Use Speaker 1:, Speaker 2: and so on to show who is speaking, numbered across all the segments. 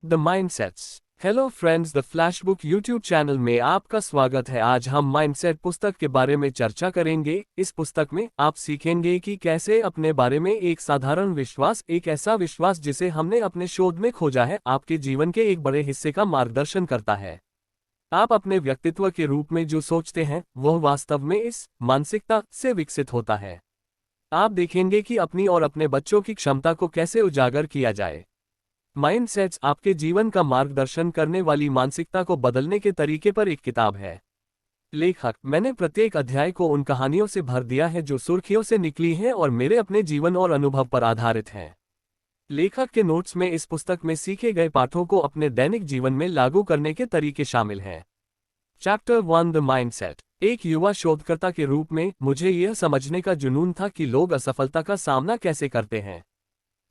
Speaker 1: The mindsets. Hello friends, the flash book YouTube channel में आपका स्वागत है। आज हम माइंडसेट पुस्तक के बारे में चर्चा करेंगे। इस पुस्तक में आप सीखेंगे कि कैसे अपने बारे में एक साधारण विश्वास, एक ऐसा विश्वास जिसे हमने अपने शोध में खोजा है, आपके जीवन के एक बड़े हिस्से का मार्गदर्शन करता है। आप अपने व्यक्तित्व के रूप में जो सोचते हैं वह वास्तव में इस मानसिकता से विकसित होता है। आप देखेंगे कि अपनी और अपने बच्चों की क्षमता को कैसे उजागर किया जाए। माइंडसेट्स आपके जीवन का मार्गदर्शन करने वाली मानसिकता को बदलने के तरीके पर एक किताब है। लेखक, मैंने प्रत्येक अध्याय को उन कहानियों से भर दिया है जो सुर्खियों से निकली हैं और मेरे अपने जीवन और अनुभव पर आधारित हैं। लेखक के नोट्स में इस पुस्तक में सीखे गए पाठों को अपने दैनिक जीवन में लागू करने के तरीके शामिल हैं। Chapter 1, the mindset. एक युवा शोधकर्ता के रूप में मुझे यह समझने का जुनून था कि लोग असफलता का सामना कैसे करते हैं।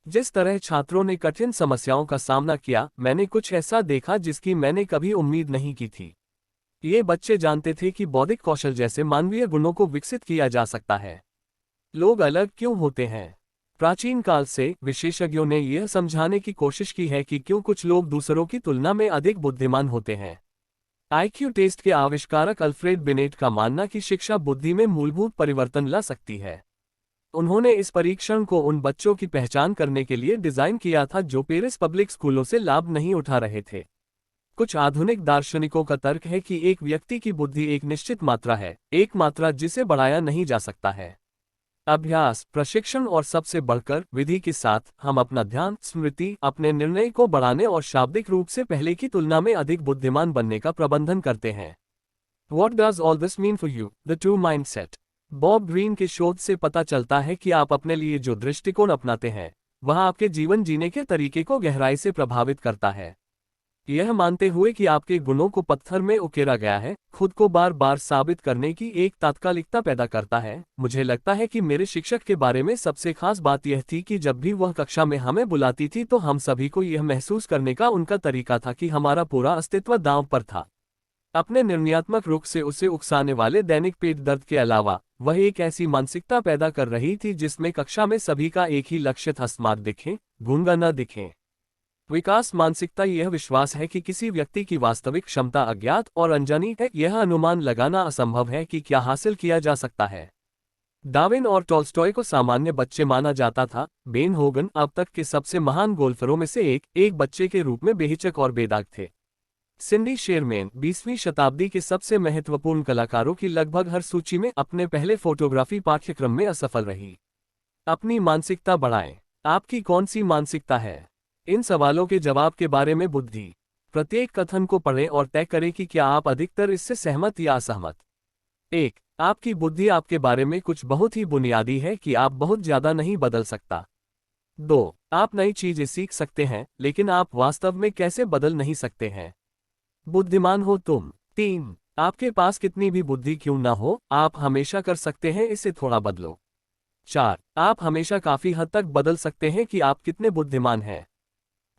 Speaker 1: जिस तरह छात्रों ने कठिन समस्याओं का सामना किया, मैंने कुछ ऐसा देखा जिसकी मैंने कभी उम्मीद नहीं की थी। ये बच्चे जानते थे कि बौद्धिक कौशल जैसे मानवीय गुणों को विकसित किया जा सकता है। लोग अलग क्यों होते हैं? प्राचीन काल से विशेषज्ञों ने यह समझाने की कोशिश की है कि क्यों कुछ लोग दूसरों की तुलना में अधिक बुद्धिमान होते हैं। आईक्यू टेस्ट के आविष्कारक अल्फ्रेड बिनेट का मानना कि शिक्षा बुद्धि में मूलभूत परिवर्तन ला सकती है। उन्होंने इस परीक्षण को उन बच्चों की पहचान करने के लिए डिजाइन किया था जो पेरिस पब्लिक स्कूलों से लाभ नहीं उठा रहे थे। कुछ आधुनिक दार्शनिकों का तर्क है कि एक व्यक्ति की बुद्धि एक निश्चित मात्रा है, एक मात्रा जिसे बढ़ाया नहीं जा सकता है। अभ्यास, प्रशिक्षण और सबसे बढ़कर विधि के साथ हम अपना ध्यान, स्मृति, अपने निर्णय को बढ़ाने और शाब्दिक रूप से पहले की तुलना में अधिक बुद्धिमान बनने का प्रबंधन करते हैं। What does all this mean for you? The two mindset। Bob green के शोध से पता चलता है कि आप अपने लिए जो दृष्टिकोण अपनाते हैं वह आपके जीवन जीने के तरीके को गहराई से प्रभावित करता है। यह मानते हुए कि आपके गुणों को पत्थर में उकेरा गया है, खुद को बार बार साबित करने की एक तात्कालिकता पैदा करता है। मुझे लगता है कि मेरे शिक्षक के बारे में सबसे खास बात यह थी कि जब भी वह कक्षा में हमें बुलाती थी तो हम सभी को यह महसूस करने का उनका तरीका था कि हमारा पूरा अस्तित्व दांव पर था। अपने निर्णयात्मक रुख से उसे उकसाने वाले दैनिक पेट दर्द के अलावा वह एक ऐसी मानसिकता पैदा कर रही थी जिसमें कक्षा में सभी का एक ही लक्ष्य था, स्मार्ट दिखें, गूंगा न दिखें। विकास मानसिकता यह विश्वास है कि किसी व्यक्ति की वास्तविक क्षमता अज्ञात और अनजानी है। यह अनुमान लगाना असंभव है कि क्या हासिल किया जा सकता है। डार्विन और टॉल्स्टॉय को सामान्य बच्चे माना जाता था। बेन होगन अब तक के सबसे महान गोल्फरों में से एक बच्चे के रूप में बेहिचक और बेदाग थे। सिंडी शेरमैन 20वीं शताब्दी के सबसे महत्वपूर्ण कलाकारों की लगभग हर सूची में अपने पहले फोटोग्राफी पाठ्यक्रम में असफल रही। अपनी मानसिकता बढ़ाएं। आपकी कौन सी मानसिकता है? इन सवालों के जवाब के बारे में बुद्धि। प्रत्येक कथन को पढ़ें और तय करें कि क्या आप अधिकतर इससे सहमत या असहमत। 1, आपकी बुद्धि आपके बारे में कुछ बहुत ही बुनियादी है कि आप बहुत ज्यादा नहीं बदल सकता। 2, आप नई चीजें सीख सकते हैं लेकिन आप वास्तव में कैसे बदल नहीं सकते हैं। बुद्धिमान हो तुम। 3, आपके पास कितनी भी बुद्धि क्यों ना हो, आप हमेशा कर सकते हैं इसे थोड़ा बदलो। 4, आप हमेशा काफी हद तक बदल सकते हैं कि आप कितने बुद्धिमान हैं।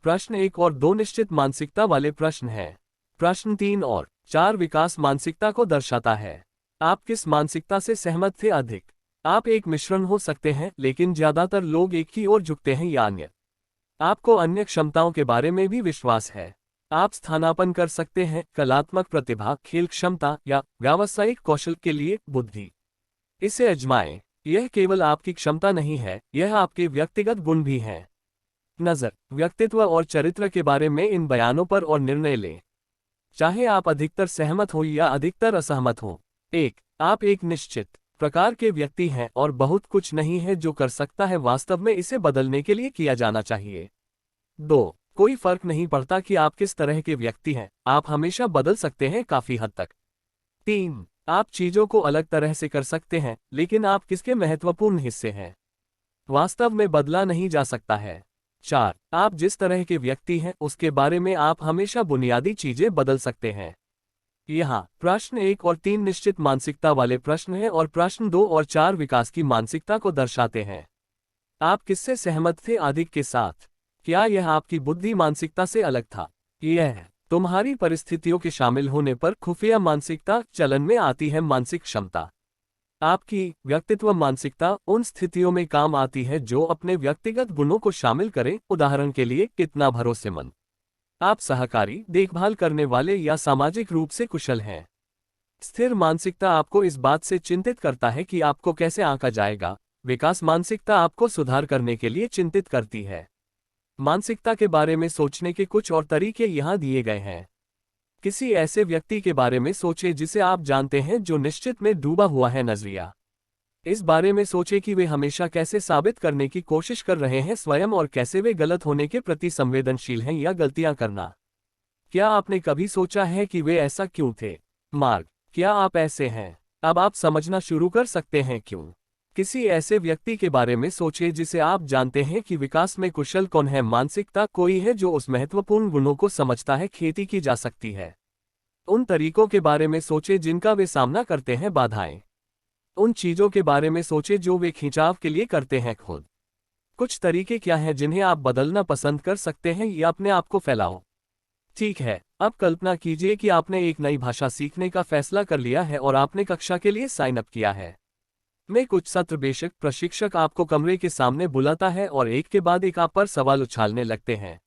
Speaker 1: प्रश्न 1 और 2 निश्चित मानसिकता वाले प्रश्न हैं। प्रश्न 3 और 4 विकास मानसिकता को दर्शाता है। आप किस मानसिकता से सहमत थे? अधिक। आप एक मिश्रण हो सकते हैं लेकिन ज्यादातर लोग एक ही ओर झुकते हैं या अन्य। आपको अन्य क्षमताओं के बारे में भी विश्वास है। आप स्थानापन्न कर सकते हैं, कलात्मक प्रतिभा, खेल क्षमता या व्यावसायिक कौशल के लिए बुद्धि। इसे आजमाएं। यह केवल आपकी क्षमता नहीं है, यह आपके व्यक्तिगत गुण भी हैं। नजर, व्यक्तित्व और चरित्र के बारे में इन बयानों पर और निर्णय लें। चाहे आप अधिकतर सहमत हो या अधिकतर असहमत हो। 1, आप एक निश्चित प्रकार के व्यक्ति हैं और बहुत कुछ नहीं है जो कर सकता है वास्तव में इसे बदलने के लिए किया जाना चाहिए। 2, कोई फर्क नहीं पड़ता कि आप किस तरह के व्यक्ति हैं, आप हमेशा बदल सकते हैं काफी हद तक। 3, आप चीजों को अलग तरह से कर सकते हैं लेकिन आप किसके महत्वपूर्ण हिस्से हैं वास्तव में बदला नहीं जा सकता है। 4, आप जिस तरह के व्यक्ति हैं उसके बारे में आप हमेशा बुनियादी चीजें बदल सकते हैं। यहाँ प्रश्न 1 और 3 निश्चित मानसिकता वाले प्रश्न हैं और प्रश्न 2 और 4 विकास की मानसिकता को दर्शाते हैं। आप किससे सहमत थे? अधिक के साथ। क्या यह आपकी बुद्धि मानसिकता से अलग था? यह तुम्हारी परिस्थितियों के शामिल होने पर खुफिया मानसिकता चलन में आती है। मानसिक क्षमता, आपकी व्यक्तित्व मानसिकता उन स्थितियों में काम आती है जो अपने व्यक्तिगत गुणों को शामिल करें। उदाहरण के लिए, कितना भरोसेमंद, आप सहकारी, देखभाल करने वाले या सामाजिक रूप से कुशल हैं। स्थिर मानसिकता आपको इस बात से चिंतित करता है कि आपको कैसे आंका जाएगा। विकास मानसिकता आपको सुधार करने के लिए चिंतित करती है। मानसिकता के बारे में सोचने के कुछ और तरीके यहाँ दिए गए हैं। किसी ऐसे व्यक्ति के बारे में सोचें जिसे आप जानते हैं जो निश्चित में डूबा हुआ है नजरिया। इस बारे में सोचें कि वे हमेशा कैसे साबित करने की कोशिश कर रहे हैं स्वयं और कैसे वे गलत होने के प्रति संवेदनशील हैं या गलतियां करना। क्या आपने कभी सोचा है कि वे ऐसा क्यों थे? मार्ग, क्या आप ऐसे हैं? अब आप समझना शुरू कर सकते हैं क्यों। किसी ऐसे व्यक्ति के बारे में सोचें जिसे आप जानते हैं कि विकास में कुशल कौन है। मानसिकता कोई है जो उस महत्वपूर्ण गुणों को समझता है खेती की जा सकती है। उन तरीकों के बारे में सोचें जिनका वे सामना करते हैं बाधाएं। उन चीजों के बारे में सोचें जो वे खिंचाव के लिए करते हैं खुद। कुछ तरीके क्या हैं जिन्हें आप बदलना पसंद कर सकते हैं या अपने आप को फैलाओ। ठीक है, अब कल्पना कीजिए कि आपने एक नई भाषा सीखने का फैसला कर लिया है और आपने कक्षा के लिए साइन अप किया है। में कुछ सत्र बेशक प्रशिक्षक आपको कमरे के सामने बुलाता है और एक के बाद एक आप पर सवाल उछालने लगते हैं।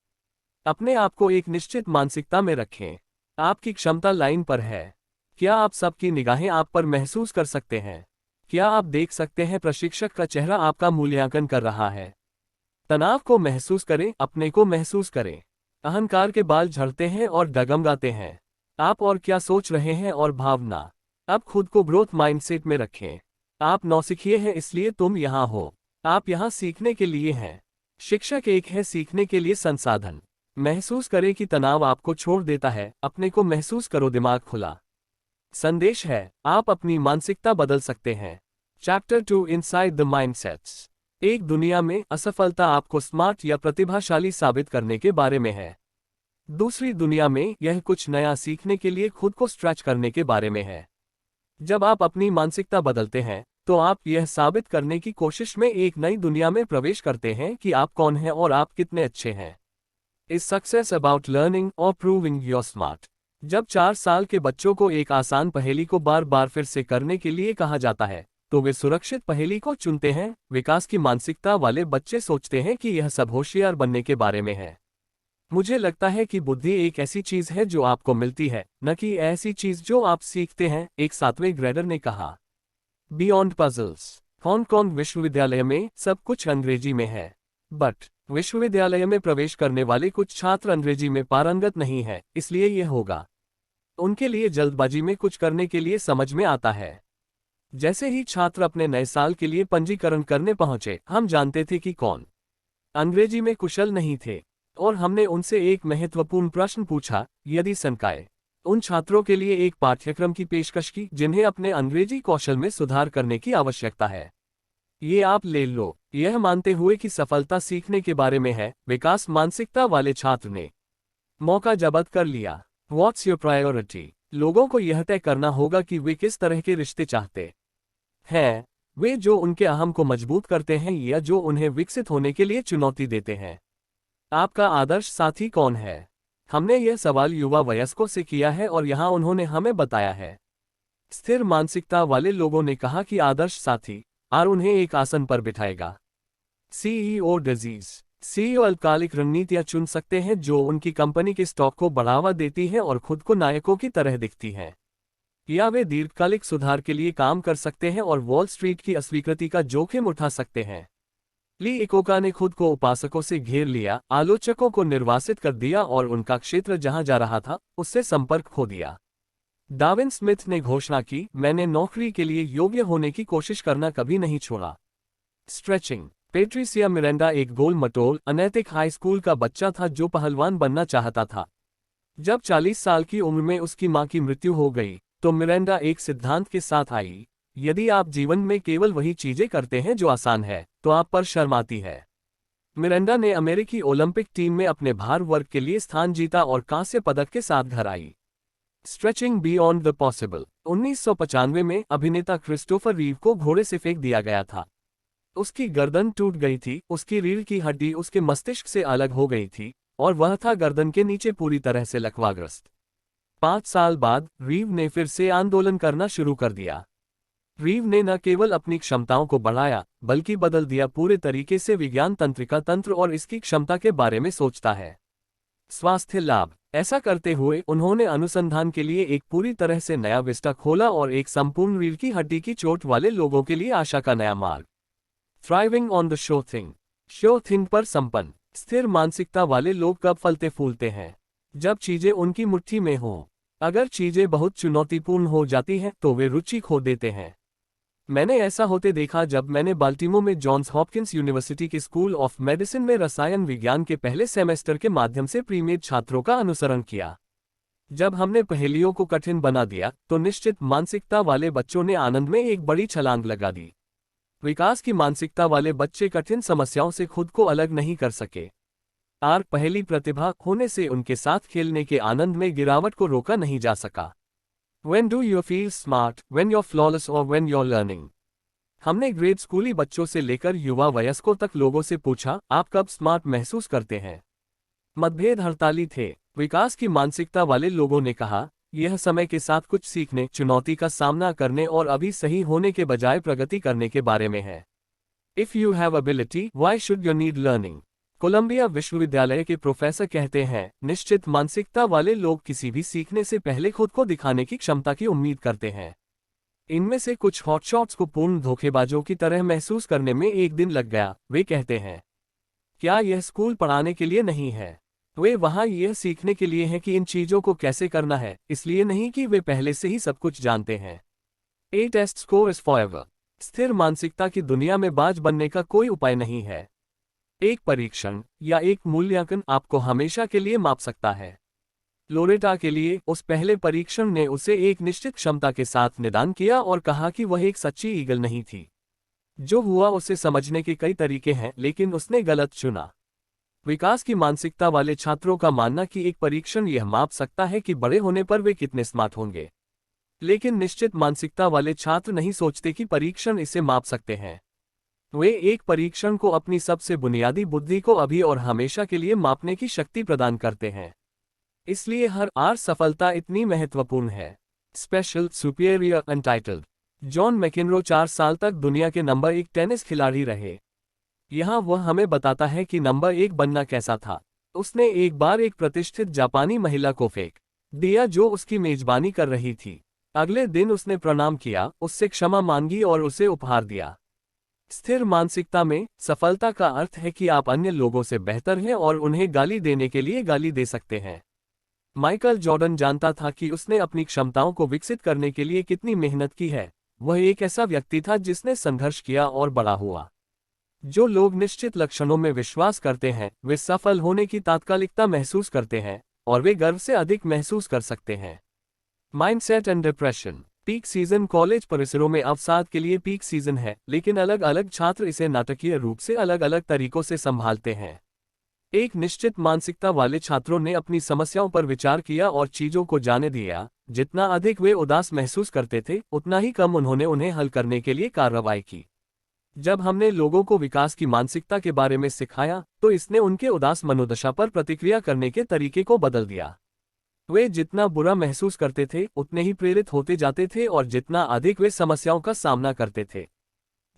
Speaker 1: अपने आप को एक निश्चित मानसिकता में रखें। आपकी क्षमता लाइन पर है। क्या आप सबकी निगाहें आप पर महसूस कर सकते हैं? क्या आप देख सकते हैं प्रशिक्षक का चेहरा आपका मूल्यांकन कर रहा है? तनाव को महसूस करें, अपने को महसूस करें। अहंकार के बाल झड़ते हैं और डगमगाते हैं। आप और क्या सोच रहे हैं और भावना। अब खुद को ग्रोथ माइंडसेट में रखें। आप नौसिखिए हैं इसलिए तुम यहाँ हो। आप यहाँ सीखने के लिए हैं। शिक्षक एक है सीखने के लिए संसाधन। महसूस करें कि तनाव आपको छोड़ देता है, अपने को महसूस करो, दिमाग खुला। संदेश है, आप अपनी मानसिकता बदल सकते हैं। Chapter 2 inside the mindsets. एक दुनिया में असफलता आपको स्मार्ट या प्रतिभाशाली साबित करने के बारे में है। दूसरी दुनिया में यह कुछ नया सीखने के लिए खुद को स्ट्रेच करने के बारे में है। जब आप अपनी मानसिकता बदलते हैं तो आप यह साबित करने की कोशिश में एक नई दुनिया में प्रवेश करते हैं कि आप कौन हैं और आप कितने अच्छे हैं। इज सक्सेस अबाउट लर्निंग और प्रूविंग योर स्मार्ट। जब 4 साल के बच्चों को एक आसान पहेली को बार बार फिर से करने के लिए कहा जाता है तो वे सुरक्षित पहेली को चुनते हैं। विकास की मानसिकता वाले बच्चे सोचते हैं कि यह सब होशियार बनने के बारे में है। मुझे लगता है कि बुद्धि एक ऐसी चीज है जो आपको मिलती है, न कि ऐसी चीज जो आप सीखते हैं, एक 7वें ग्रेडर ने कहा। Beyond puzzles. हांगकांग विश्वविद्यालय में सब कुछ अंग्रेजी में है, बट विश्वविद्यालय में प्रवेश करने वाले कुछ छात्र अंग्रेजी में पारंगत नहीं है, इसलिए यह होगा। उनके लिए जल्दबाजी में कुछ करने के लिए समझ में आता है। जैसे ही छात्र अपने नए साल के लिए पंजीकरण करने पहुंचे, हम जानते थे कि कौन अंग्रेजी में कुशल नहीं थे और हमने उनसे एक महत्वपूर्ण प्रश्न पूछा, यदि संकाय उन छात्रों के लिए एक पाठ्यक्रम की पेशकश की जिन्हें अपने अंग्रेजी कौशल में सुधार करने की आवश्यकता है। ये आप ले लो, यह मानते हुए कि सफलता सीखने के बारे में है। विकास मानसिकता वाले छात्र ने मौका जब्त कर लिया। What's your priority? लोगों को यह तय करना होगा कि वे किस तरह के रिश्ते चाहते हैं, वे जो उनके अहम को मजबूत करते हैं या जो उन्हें विकसित होने के लिए चुनौती देते हैं। आपका आदर्श साथी कौन है? हमने यह सवाल युवा वयस्कों से किया है और यहाँ उन्होंने हमें बताया है। स्थिर मानसिकता वाले लोगों ने कहा कि आदर्श साथी और उन्हें एक आसन पर बिठाएगा। CEO disease. सीईओ अल्पकालिक रणनीतियां चुन सकते हैं जो उनकी कंपनी के स्टॉक को बढ़ावा देती हैं और खुद को नायकों की तरह दिखती हैं, या वे दीर्घकालिक सुधार के लिए काम कर सकते हैं और वॉल स्ट्रीट की अस्वीकृति का जोखिम उठा सकते हैं। ली इकोका ने खुद को उपासकों से घेर लिया, आलोचकों को निर्वासित कर दिया और उनका क्षेत्र जहां जा रहा था उससे संपर्क खो दिया। डार्विन स्मिथ ने घोषणा की, मैंने नौकरी के लिए योग्य होने की कोशिश करना कभी नहीं छोड़ा। स्ट्रेचिंग। पेट्रिसिया मिरांडा एक गोल मटोल अनैतिक हाई स्कूल का बच्चा था जो पहलवान बनना चाहता था। जब 40 साल की उम्र में उसकी मां की मृत्यु हो गई तो मिरांडा एक सिद्धांत के साथ आई, यदि आप जीवन में केवल वही चीजें करते हैं जो आसान है तो आप पर शर्म आती है। मिरांडा ने अमेरिकी ओलंपिक टीम में अपने भार वर्ग के लिए स्थान जीता और कांस्य पदक के साथ घर आई। Stretching beyond the possible. 1995 में अभिनेता क्रिस्टोफर रीव को घोड़े से फेंक दिया गया था। उसकी गर्दन टूट गई थी, उसकी रीढ़ की हड्डी उसके मस्तिष्क से अलग हो गई थी और वह था गर्दन के नीचे पूरी तरह से लकवाग्रस्त। 5 साल बाद रीव ने फिर से आंदोलन करना शुरू कर दिया। रीव ने न केवल अपनी क्षमताओं को बढ़ाया बल्कि बदल दिया पूरे तरीके से। विज्ञान तंत्रिका तंत्र और इसकी क्षमता के बारे में सोचता है। स्वास्थ्य लाभ। ऐसा करते हुए उन्होंने अनुसंधान के लिए एक पूरी तरह से नया विस्टा खोला और एक संपूर्ण रीढ़ की हड्डी की चोट वाले लोगों के लिए आशा का नया मार्ग। Thriving on the show thing पर संपन्न। स्थिर मानसिकता वाले लोग कब फलते फूलते हैं? जब चीजें उनकी मुट्ठी में हों। अगर चीजें बहुत चुनौतीपूर्ण हो जाती हैं तो वे रुचि खो देते हैं। मैंने ऐसा होते देखा जब मैंने बाल्टीमोर में जॉन्स हॉपकिंस यूनिवर्सिटी के स्कूल ऑफ मेडिसिन में रसायन विज्ञान के पहले सेमेस्टर के माध्यम से प्रीमेड छात्रों का अनुसरण किया। जब हमने पहेलियों को कठिन बना दिया तो निश्चित मानसिकता वाले बच्चों ने आनंद में एक बड़ी छलांग लगा दी। विकास की मानसिकता वाले बच्चे कठिन समस्याओं से खुद को अलग नहीं कर सके। पहली प्रतिभा होने से उनके साथ खेलने के आनंद में गिरावट को रोका नहीं जा सका। When do you feel smart? When you're flawless or when you're learning? हमने ग्रेड स्कूली बच्चों से लेकर युवा वयस्कों तक लोगों से पूछा, आप कब स्मार्ट महसूस करते हैं? मतभेद हड़ताली थे। विकास की मानसिकता वाले लोगों ने कहा, यह समय के साथ कुछ सीखने, चुनौती का सामना करने और अभी सही होने के बजाय प्रगति करने के बारे में है। If you have ability, why should you need learning? Columbia विश्वविद्यालय के प्रोफेसर कहते हैं, निश्चित मानसिकता वाले लोग किसी भी सीखने से पहले खुद को दिखाने की क्षमता की उम्मीद करते हैं। इनमें से कुछ हॉटशॉट्स को पूर्ण धोखेबाजों की तरह महसूस करने में एक दिन लग गया। वे कहते हैं, क्या यह स्कूल पढ़ाने के लिए नहीं है? वे वहां यह सीखने के लिए हैं कि इन चीजों को कैसे करना है, इसलिए नहीं कि वे पहले से ही सब कुछ जानते हैं। ए टेस्ट स्कोर इज फॉरएवर। स्थिर मानसिकता की दुनिया में बाज बनने का कोई उपाय नहीं है। एक परीक्षण या एक मूल्यांकन आपको हमेशा के लिए माप सकता है। लोरेटा के लिए उस पहले परीक्षण ने उसे एक निश्चित क्षमता के साथ निदान किया और कहा कि वह एक सच्ची ईगल नहीं थी। जो हुआ उसे समझने के कई तरीके हैं, लेकिन उसने गलत चुना। विकास की मानसिकता वाले छात्रों का मानना कि एक परीक्षण यह माप सकता है कि बड़े होने पर वे कितने स्मार्ट होंगे, लेकिन निश्चित मानसिकता वाले छात्र नहीं सोचते कि परीक्षण इसे माप सकते हैं। वे एक परीक्षण को अपनी सबसे बुनियादी बुद्धि को अभी और हमेशा के लिए मापने की शक्ति प्रदान करते हैं। इसलिए हर सफलता इतनी महत्वपूर्ण है। Special, superior, untitled. John McEnroe 4 साल तक दुनिया के नंबर 1 टेनिस खिलाड़ी रहे। यहाँ वह हमें बताता है कि नंबर 1 बनना कैसा था। उसने एक बार एक प्रतिष्ठित जापानी महिला को फेंक दिया जो उसकी मेजबानी कर रही थी। अगले दिन उसने प्रणाम किया, उससे क्षमा मांगी और उसे उपहार दिया। स्थिर मानसिकता में सफलता का अर्थ है कि आप अन्य लोगों से बेहतर हैं और उन्हें गाली देने के लिए गाली दे सकते हैं। माइकल जॉर्डन जानता था कि उसने अपनी क्षमताओं को विकसित करने के लिए कितनी मेहनत की है। वह एक ऐसा व्यक्ति था जिसने संघर्ष किया और बड़ा हुआ। जो लोग निश्चित लक्षणों में विश्वास करते हैं वे सफल होने की तात्कालिकता महसूस करते हैं और वे गर्व से अधिक महसूस कर सकते हैं। Mindset and depression. Peak season college परिसरों में अवसाद के लिए पीक सीजन है, लेकिन अलग अलग छात्र इसे नाटकीय रूप से अलग अलग तरीकों से संभालते हैं। एक निश्चित मानसिकता वाले छात्रों ने अपनी समस्याओं पर विचार किया और चीजों को जाने दिया। जितना अधिक वे उदास महसूस करते थे, उतना ही कम उन्होंने उन्हें हल करने के लिए कार्रवाई की। जब हमने लोगों को विकास की मानसिकता के बारे में सिखाया, तो इसने उनके उदास मनोदशा पर प्रतिक्रिया करने के तरीके को बदल दिया। वे जितना बुरा महसूस करते थे, उतने ही प्रेरित होते जाते थे और जितना अधिक वे समस्याओं का सामना करते थे।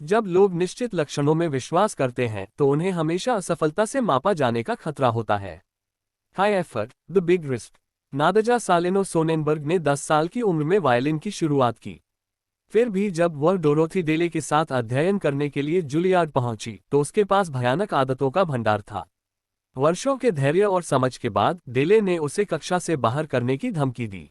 Speaker 1: जब लोग निश्चित लक्षणों में विश्वास करते हैं, तो उन्हें हमेशा असफलता से मापा जाने का खतरा होता है। High effort, the big risk. Nadja Salerno Sonnenberg ने 10 साल की उम्र में वायलिन की शुरुआत की। फिर भी जब वह डोरोथी डेले के साथ अध्ययन करने के लिए जुलियार्ड पहुंची, तो उसके पास भयानक आदतों का भंडार था। वर्षों के धैर्य और समझ के बाद डेले ने उसे कक्षा से बाहर करने की धमकी दी।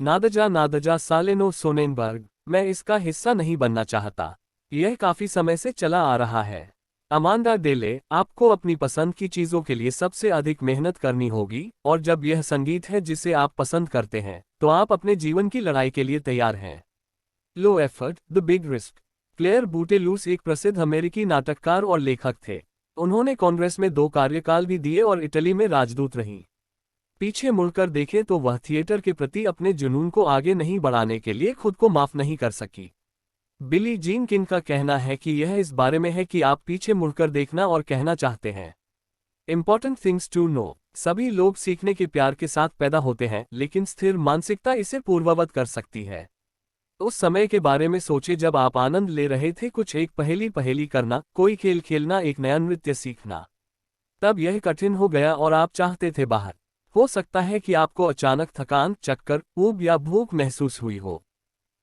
Speaker 1: नादजा सालेनो सोनेनबर्ग, मैं इसका हिस्सा नहीं बनना चाहता। यह काफी समय से चला आ रहा है। अमांडा डेले, आपको अपनी पसंद की चीजों के लिए सबसे अधिक मेहनत करनी होगी, और जब यह संगीत है जिसे आप पसंद करते हैं, तो आप अपने जीवन की लड़ाई के लिए तैयार हैं। Low effort, the big risk. Clare Boothe Luce एक प्रसिद्ध अमेरिकी नाटककार और लेखक थे। उन्होंने कांग्रेस में 2 कार्यकाल भी दिए और इटली में राजदूत रहीं। पीछे मुड़कर देखें तो वह थिएटर के प्रति अपने जुनून को आगे नहीं बढ़ाने के लिए खुद को माफ नहीं कर सकी। बिली जीन किंग का कहना है कि यह इस बारे में है कि आप पीछे मुड़कर देखना और कहना चाहते हैं। Important things to know. सभी लोग सीखने के प्यार के साथ पैदा होते हैं, लेकिन स्थिर मानसिकता इसे पूर्ववत कर सकती है। उस समय के बारे में सोचे जब आप आनंद ले रहे थे, कुछ एक पहेली करना, कोई खेल खेलना, एक नया नृत्य सीखना। तब यह कठिन हो गया और आप चाहते थे बाहर। हो सकता है कि आपको अचानक थकान, चक्कर, ऊब या भूख महसूस हुई हो।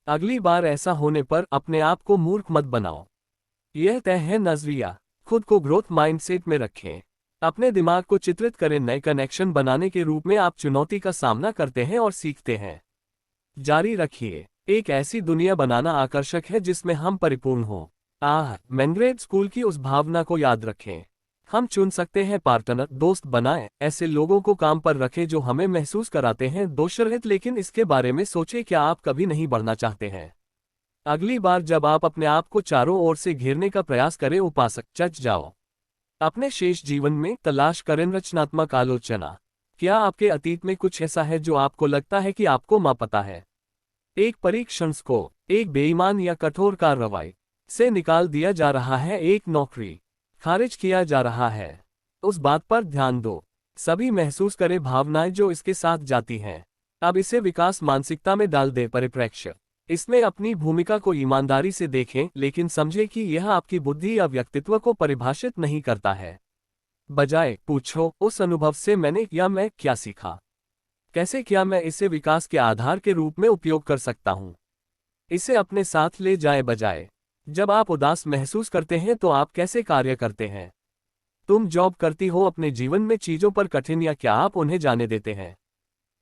Speaker 1: अगली बार ऐसा होने पर अपने आप को मूर्ख मत बनाओ। यह तय है नजरिया। खुद को ग्रोथ माइंडसेट में रखें। अपने दिमाग को चित्रित करें, नए कनेक्शन बनाने के रूप में आप चुनौती का सामना करते हैं और सीखते हैं। जारी रखिए। एक ऐसी दुनिया बनाना आकर्षक है जिसमें हम परिपूर्ण हों। मैनग्रेव स्कूल की उस भावना को याद रखें। हम चुन सकते हैं पार्टनर, दोस्त बनाएं, ऐसे लोगों को काम पर रखें जो हमें महसूस कराते हैं दोषरहित। लेकिन इसके बारे में सोचें, क्या आप कभी नहीं बढ़ना चाहते हैं? अगली बार जब आप अपने आप को चारों ओर से घेरने का प्रयास करें, उपासक चच जाओ। अपने शेष जीवन में तलाश करें रचनात्मक आलोचना। क्या आपके अतीत में कुछ ऐसा है जो आपको लगता है कि आपको मां पता है? एक परीक्षण को एक बेईमान या कठोर कार्रवाई से निकाल दिया जा रहा है, एक नौकरी खारिज किया जा रहा है, उस बात पर ध्यान दो। सभी महसूस करें भावनाएं जो इसके साथ जाती हैं। अब इसे विकास मानसिकता में डाल दे परिप्रेक्ष्य। इसमें अपनी भूमिका को ईमानदारी से देखें, लेकिन समझें कि यह आपकी बुद्धि या व्यक्तित्व को परिभाषित नहीं करता है। बजाय पूछो, उस अनुभव से मैं क्या सीखा? कैसे क्या मैं इसे विकास के आधार के रूप में उपयोग कर सकता हूं? इसे अपने साथ ले जाए। बजाय जब आप उदास महसूस करते हैं तो आप कैसे कार्य करते हैं? तुम जॉब करती हो अपने जीवन में चीजों पर कठिन, या क्या आप उन्हें जाने देते हैं?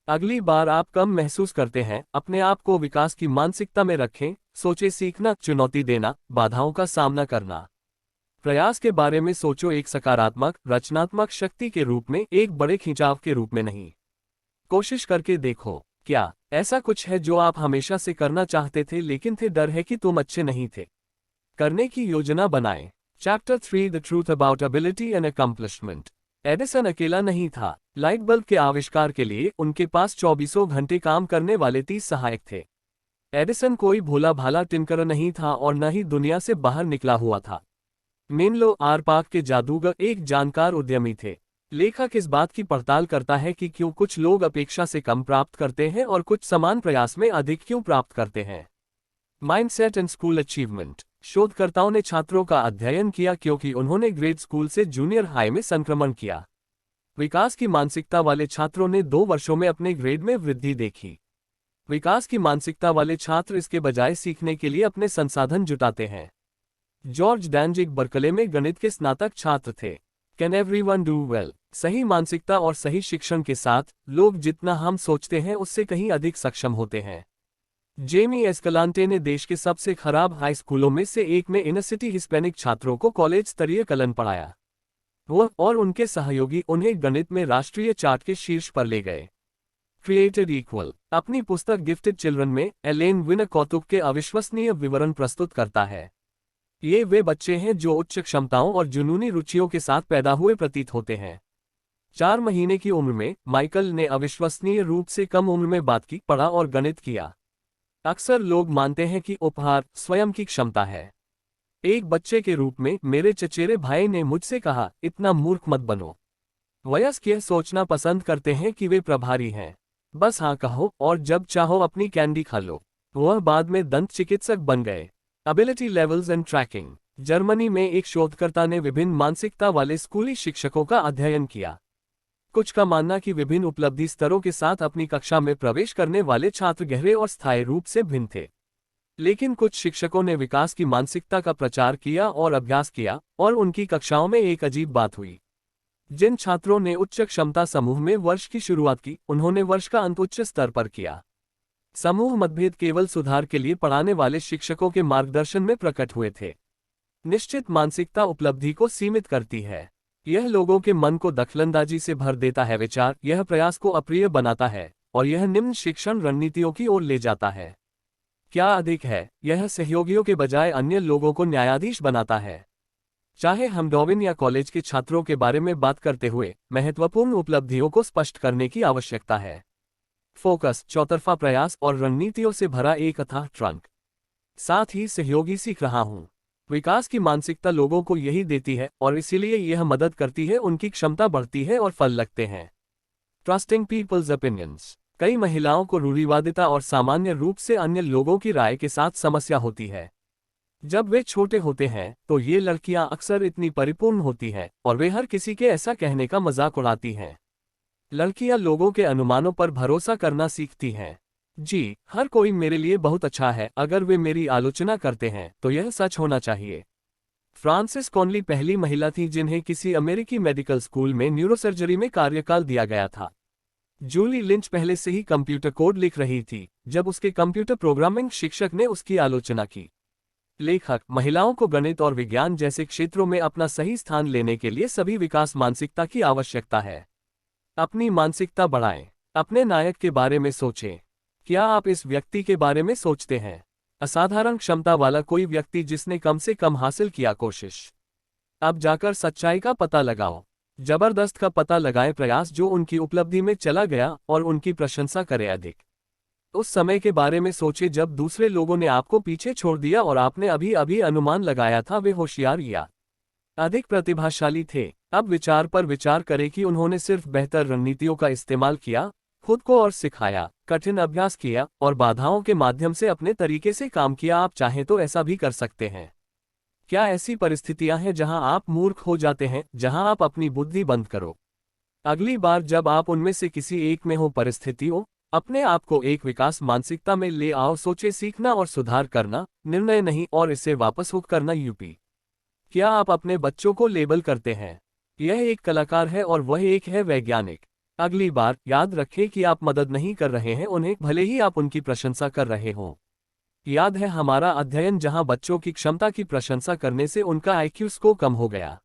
Speaker 1: अगली बार आप कम महसूस करते हैं, अपने आप को विकास की मानसिकता में रखें। सोचे, सीखना, चुनौती देना, बाधाओं का सामना करना। प्रयास के बारे में सोचो, एक सकारात्मक रचनात्मक शक्ति के रूप में, एक बड़े खिंचाव के रूप में नहीं। कोशिश करके देखो, क्या ऐसा कुछ है जो आप हमेशा से करना चाहते थे लेकिन थे डर है कि तुम अच्छे नहीं थे? करने की योजना बनाएं। Chapter 3 the truth about ability and accomplishment. Edison अकेला नहीं था। लाइट बल्ब के आविष्कार के लिए उनके पास 24 घंटे काम करने वाले 30 सहायक थे। एडिसन कोई भोला भाला टिंकर नहीं था और न ही दुनिया से बाहर निकला हुआ था। मेनलो आरपाक के जादूगर एक जानकार उद्यमी थे। लेखक इस बात की पड़ताल करता है कि क्यों कुछ लोग अपेक्षा से कम प्राप्त करते हैं और कुछ समान प्रयास में अधिक क्यों प्राप्त करते हैं। Mindset and school achievement. शोधकर्ताओं ने छात्रों का अध्ययन किया क्योंकि उन्होंने ग्रेड स्कूल से जूनियर हाई में संक्रमण किया। विकास की मानसिकता वाले छात्रों ने 2 वर्षों में अपने ग्रेड में वृद्धि देखी। विकास की मानसिकता वाले छात्र इसके बजाय सीखने के लिए अपने संसाधन जुटाते हैं। जॉर्ज डैंजिग बर्कले में गणित के स्नातक छात्र थे। Can everyone do well? सही मानसिकता और सही शिक्षण के साथ, लोग जितना हम सोचते हैं उससे कहीं अधिक सक्षम होते हैं। जेमी एस्कलांटे ने देश के सबसे खराब हाई स्कूलों में से एक में इनर सिटी हिस्पैनिक छात्रों को कॉलेज स्तरीय कलन पढ़ाया। वह और उनके सहयोगी उन्हें गणित में राष्ट्रीय चार्ट के शीर्ष पर ले गए। क्रिएटेड इक्वल अपनी पुस्तक गिफ्टेड चिल्ड्रन में एलेन विनकॉतुक के अविश्वसनीय विवरण प्रस्तुत करता है। ये वे बच्चे हैं जो उच्च क्षमताओं और जुनूनी रुचियों के साथ पैदा हुए प्रतीत होते हैं। 4 महीने की उम्र में माइकल ने अविश्वसनीय रूप से कम उम्र में बात की, पढ़ा और गणित किया। अक्सर लोग मानते हैं कि उपहार स्वयं की क्षमता है। एक बच्चे के रूप में मेरे चचेरे भाई ने मुझसे कहा, इतना मूर्ख मत बनो। वयस्क यह सोचना पसंद करते हैं कि वे प्रभारी हैं। बस हाँ कहो और जब चाहो अपनी कैंडी खा लो। वह बाद में दंत चिकित्सक बन गए। Ability levels and tracking. Germany में एक शोधकर्ता ने विभिन्न मानसिकता वाले स्कूली शिक्षकों का अध्ययन किया। कुछ का मानना कि विभिन्न उपलब्धि स्तरों के साथ अपनी कक्षा में प्रवेश करने वाले छात्र गहरे और स्थायी रूप से भिन्न थे। लेकिन कुछ शिक्षकों ने विकास की मानसिकता का प्रचार किया और अभ्यास किया, और उनकी कक्षाओं में एक अजीब बात हुई। जिन छात्रों ने उच्च क्षमता समूह में वर्ष की शुरुआत की, उन्होंने वर्ष का अंत उच्च स्तर पर किया। समूह मतभेद केवल सुधार के लिए पढ़ाने वाले शिक्षकों के मार्गदर्शन में प्रकट हुए थे। निश्चित मानसिकता उपलब्धि को सीमित करती है। यह लोगों के मन को दखलंदाजी से भर देता है, विचार यह प्रयास को अप्रिय बनाता है, और यह निम्न शिक्षण रणनीतियों की ओर ले जाता है। क्या अधिक है, यह सहयोगियों के बजाय अन्य लोगों को न्यायाधीश बनाता है। चाहे हम डॉर्विन या कॉलेज के छात्रों के बारे में बात करते हुए, महत्वपूर्ण उपलब्धियों को स्पष्ट करने की आवश्यकता है। फोकस, चौतरफा प्रयास और रणनीतियों से भरा एक अथाह ट्रंक। साथ ही सहयोगी सीख रहा हूं। विकास की मानसिकता लोगों को यही देती है, और इसीलिए यह मदद करती है, उनकी क्षमता बढ़ती है और फल लगते हैं। Trusting people's opinions. कई महिलाओं को रूढ़िवादिता और सामान्य रूप से अन्य लोगों की राय के साथ समस्या होती है। जब वे छोटे होते हैं तो ये लड़कियां अक्सर इतनी परिपूर्ण होती हैं और वे हर किसी के ऐसा कहने का मजाक उड़ाती हैं। लड़कियां लोगों के अनुमानों पर भरोसा करना सीखती हैं। जी, हर कोई मेरे लिए बहुत अच्छा है, अगर वे मेरी आलोचना करते हैं तो यह सच होना चाहिए। फ्रांसिस कॉनली पहली महिला थी जिन्हें किसी अमेरिकी मेडिकल स्कूल में न्यूरोसर्जरी में कार्यकाल दिया गया था। जूली लिंच पहले से ही कंप्यूटर कोड लिख रही थी जब उसके कंप्यूटर प्रोग्रामिंग शिक्षक ने उसकी आलोचना की। लेखक, महिलाओं को गणित और विज्ञान जैसे क्षेत्रों में अपना सही स्थान लेने के लिए सभी विकास मानसिकता की आवश्यकता है। अपनी मानसिकता बढ़ाएं। अपने नायक के बारे में सोचें। क्या आप इस व्यक्ति के बारे में सोचते हैं? असाधारण क्षमता वाला कोई व्यक्ति जिसने कम से कम हासिल किया कोशिश। अब जाकर सच्चाई का पता लगाओ। जबरदस्त का पता लगाएं प्रयास जो उनकी उपलब्धि में चला गया और उनकी प्रशंसा करे अधिक। उस समय के बारे में सोचे जब दूसरे लोगों ने आपको पीछे छोड़ दिया और आपने अभी अभी अनुमान लगाया था वे होशियार या अधिक प्रतिभाशाली थे। अब विचार पर विचार करें कि उन्होंने सिर्फ बेहतर रणनीतियों का इस्तेमाल किया, खुद को और सिखाया, कठिन अभ्यास किया और बाधाओं के माध्यम से अपने तरीके से काम किया। आप चाहें तो ऐसा भी कर सकते हैं। क्या ऐसी परिस्थितियां हैं जहां आप मूर्ख हो जाते हैं, जहां आप अपनी बुद्धि बंद करो? अगली बार जब आप उनमें से किसी एक में हो परिस्थितियों, अपने आप को एक विकास मानसिकता में ले आओ। सोचे, सीखना और सुधार करना, निर्णय नहीं और इसे वापस हुक करना। यूपी। क्या आप अपने बच्चों को लेबल करते हैं? यह एक कलाकार है और वह एक है वैज्ञानिक। अगली बार याद रखें कि आप मदद नहीं कर रहे हैं उन्हें, भले ही आप उनकी प्रशंसा कर रहे हों। याद है हमारा अध्ययन जहां बच्चों की क्षमता की प्रशंसा करने से उनका आईक्यू स्कोर कम हो गया।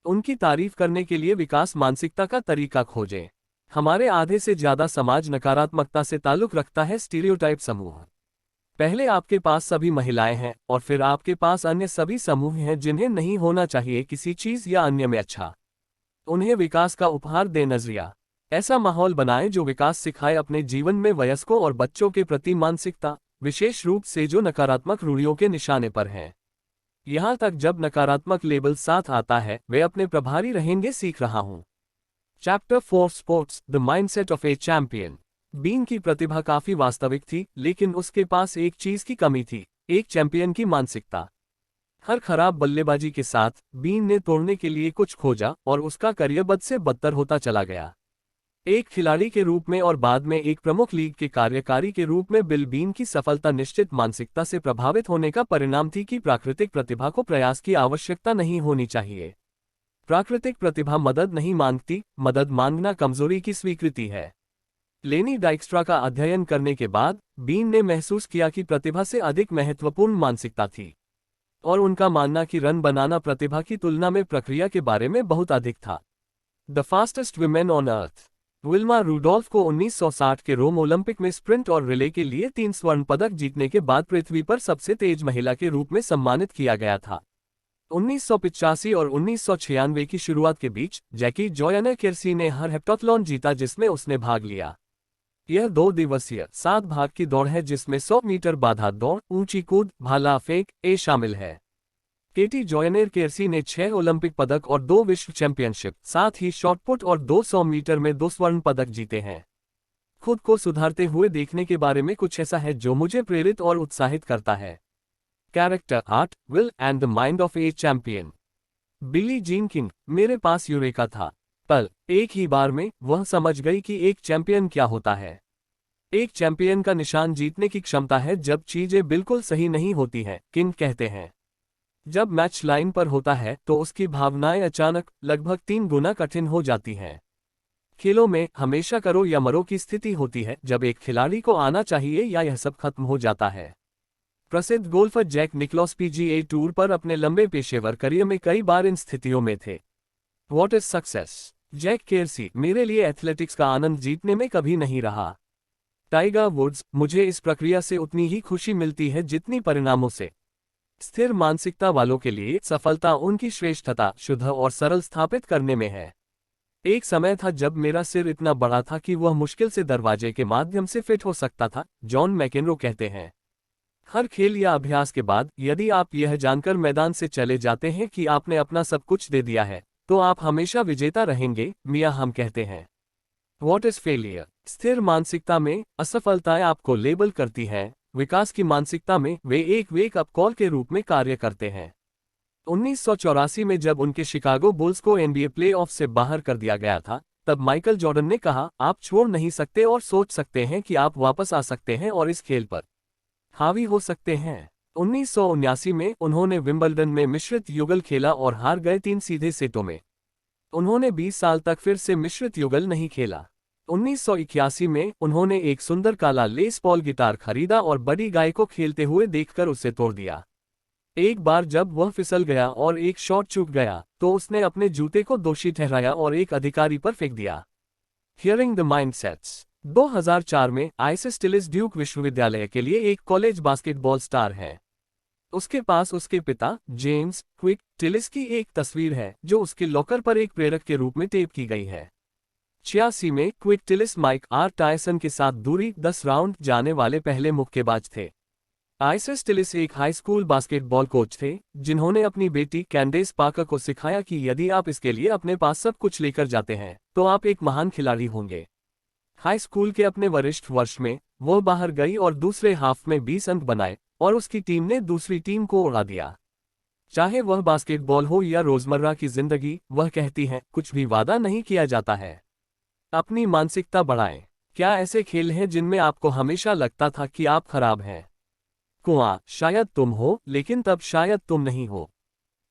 Speaker 1: उनकी तारीफ करने के लिए विकास मानसिकता का तरीका खोजें। हमारे आधे से ज्यादा समाज नकारात्मकता से ताल्लुक रखता है। स्टीरियोटाइप समूह। पहले आपके पास सभी महिलाएं हैं और फिर आपके पास अन्य सभी समूह हैं जिन्हें नहीं होना चाहिए किसी चीज या अन्य में अच्छा। उन्हें विकास का उपहार दे। नजरिया। ऐसा माहौल बनाएं जो विकास सिखाए। अपने जीवन में वयस्कों और बच्चों के प्रति मानसिकता, विशेष रूप से जो नकारात्मक रूढ़ियों के निशाने पर हैं। यहां तक जब नकारात्मक लेबल साथ आता है, वे अपने प्रभारी रहेंगे। सीख रहा हूं। Chapter 4 sports, the mindset of a champion. Beane की प्रतिभा काफी वास्तविक थी, लेकिन उसके पास एक चीज की कमी थी, एक चैंपियन की मानसिकता। हर खराब बल्लेबाजी के साथ बीन ने तोड़ने के लिए कुछ खोजा और उसका करियर बद से बदतर होता चला गया। एक खिलाड़ी के रूप में और बाद में एक प्रमुख लीग के कार्यकारी के रूप में बिल बीन की सफलता निश्चित मानसिकता से प्रभावित होने का परिणाम थी कि प्राकृतिक प्रतिभा को प्रयास की आवश्यकता नहीं होनी चाहिए। प्राकृतिक प्रतिभा मदद नहीं मांगती, मदद मांगना कमजोरी की स्वीकृति है। लेनी डाइक्स्ट्रा का अध्ययन करने के बाद बीन ने महसूस किया कि प्रतिभा से अधिक महत्वपूर्ण मानसिकता थी और उनका मानना कि रन बनाना प्रतिभा की तुलना में प्रक्रिया के बारे में बहुत अधिक था। The fastest women on earth. Wilma Rudolph को 1960 के रोम ओलंपिक में स्प्रिंट और रिले के लिए 3 स्वर्ण पदक जीतने के बाद पृथ्वी पर सबसे तेज महिला के रूप में सम्मानित किया गया था। 1985 और 1996 की शुरुआत के बीच जैकी जोयने केर्सी ने हर हेप्टाथलॉन जीता जिसमें उसने भाग लिया। यह 2 दिवसीय 7 भाग की दौड़ है जिसमें 100 मीटर बाधा दौड़, ऊंची कूद, भाला फेंक शामिल है। केटी जोयनेर केर्सी ने 6 ओलंपिक पदक और 2 विश्व चैंपियनशिप, साथ ही शॉटपुट और 200 मीटर में 2 स्वर्ण पदक जीते हैं। खुद को सुधारते हुए देखने के बारे में कुछ ऐसा है जो मुझे प्रेरित और उत्साहित करता है। Character art, will and the mind of a champion. Billie Jean King. मेरे पास यूरेका था। पल एक ही बार में वह समझ गई कि एक चैंपियन क्या होता है। एक चैंपियन का निशान जीतने की क्षमता है जब चीजें बिल्कुल सही नहीं होती हैं, किंग कहते हैं। जब मैच लाइन पर होता है तो उसकी भावनाएं अचानक लगभग 3 गुना कठिन हो जाती हैं। खेलों में हमेशा करो या मरो की स्थिति होती है जब एक खिलाड़ी को आना चाहिए या यह सब खत्म हो जाता है। प्रसिद्ध golfer Jack Nicklaus PGA tour पर अपने लंबे पेशेवर करियर में कई बार इन स्थितियों में थे। What is success? जैक केर्सी। मेरे लिए एथलेटिक्स का आनंद जीतने में कभी नहीं रहा। Tiger Woods. मुझे इस प्रक्रिया से उतनी ही खुशी मिलती है जितनी परिणामों से। स्थिर मानसिकता वालों के लिए सफलता उनकी श्रेष्ठता शुद्ध और सरल स्थापित करने में है। एक समय था जब मेरा सिर इतना बड़ा था कि वह मुश्किल से दरवाजे के माध्यम से फिट हो सकता था, जॉन मैकेनरो कहते हैं। हर खेल या अभ्यास के बाद यदि आप यह जानकर मैदान से चले जाते हैं कि आपने अपना सब कुछ दे दिया है, तो आप हमेशा विजेता रहेंगे, मिया हम कहते हैं। What is failure? स्थिर मानसिकता में असफलताएं आपको लेबल करती हैं, विकास की मानसिकता में वे एक वेक अप कॉल के रूप में कार्य करते हैं। 1984 में जब उनके शिकागो बुल्स को एनबीए प्लेऑफ से बाहर कर दिया गया था, तब माइकल जॉर्डन ने कहा, आप छोड़ नहीं सकते और सोच सकते हैं कि आप वापस आ सकते हैं और इस खेल पर हावी हो सकते हैं। 1979 में उन्होंने विंबलडन में मिश्रित युगल खेला और हार गए 3 सीधे सेटों में। उन्होंने 20 साल तक फिर से मिश्रित युगल नहीं खेला। 1981 में उन्होंने एक सुंदर काला लेस पॉल गिटार खरीदा और बड़ी गाय को खेलते हुए देखकर उसे तोड़ दिया। एक बार जब वह फिसल गया और एक शॉट चूक गया, तो उसने अपने जूते को दोषी ठहराया और एक अधिकारी पर फेंक दिया। Hearing the mindsets. 2004 में आइसिस टिलिस ड्यूक विश्वविद्यालय के लिए एक कॉलेज बास्केटबॉल स्टार है। उसके पास उसके पिता जेम्स क्विक टिलिस की एक तस्वीर है जो उसके लॉकर पर एक प्रेरक के रूप में टेप की गई है। 86 में क्विक टिलिस माइक आर टायसन के साथ दूरी 10 राउंड जाने वाले पहले मुक्केबाज थे। आइसिस टिलिस एक हाई स्कूल बास्केटबॉल कोच थे, जिन्होंने अपनी बेटी कैंडेस पाकर को सिखाया कि यदि आप इसके लिए अपने पास सब कुछ लेकर जाते हैं, तो आप एक महान खिलाड़ी होंगे। हाई स्कूल के अपने वरिष्ठ वर्ष में वह बाहर गई और दूसरे हाफ में 20 अंक बनाए और उसकी टीम ने दूसरी टीम को उड़ा दिया। चाहे वह बास्केटबॉल हो या रोजमर्रा की जिंदगी, वह कहती हैं, कुछ भी वादा नहीं किया जाता है। अपनी मानसिकता बढ़ाएं। क्या ऐसे खेल हैं जिनमें आपको हमेशा लगता था कि आप खराब हैं? कुआं, शायद तुम हो, लेकिन तब शायद तुम नहीं हो।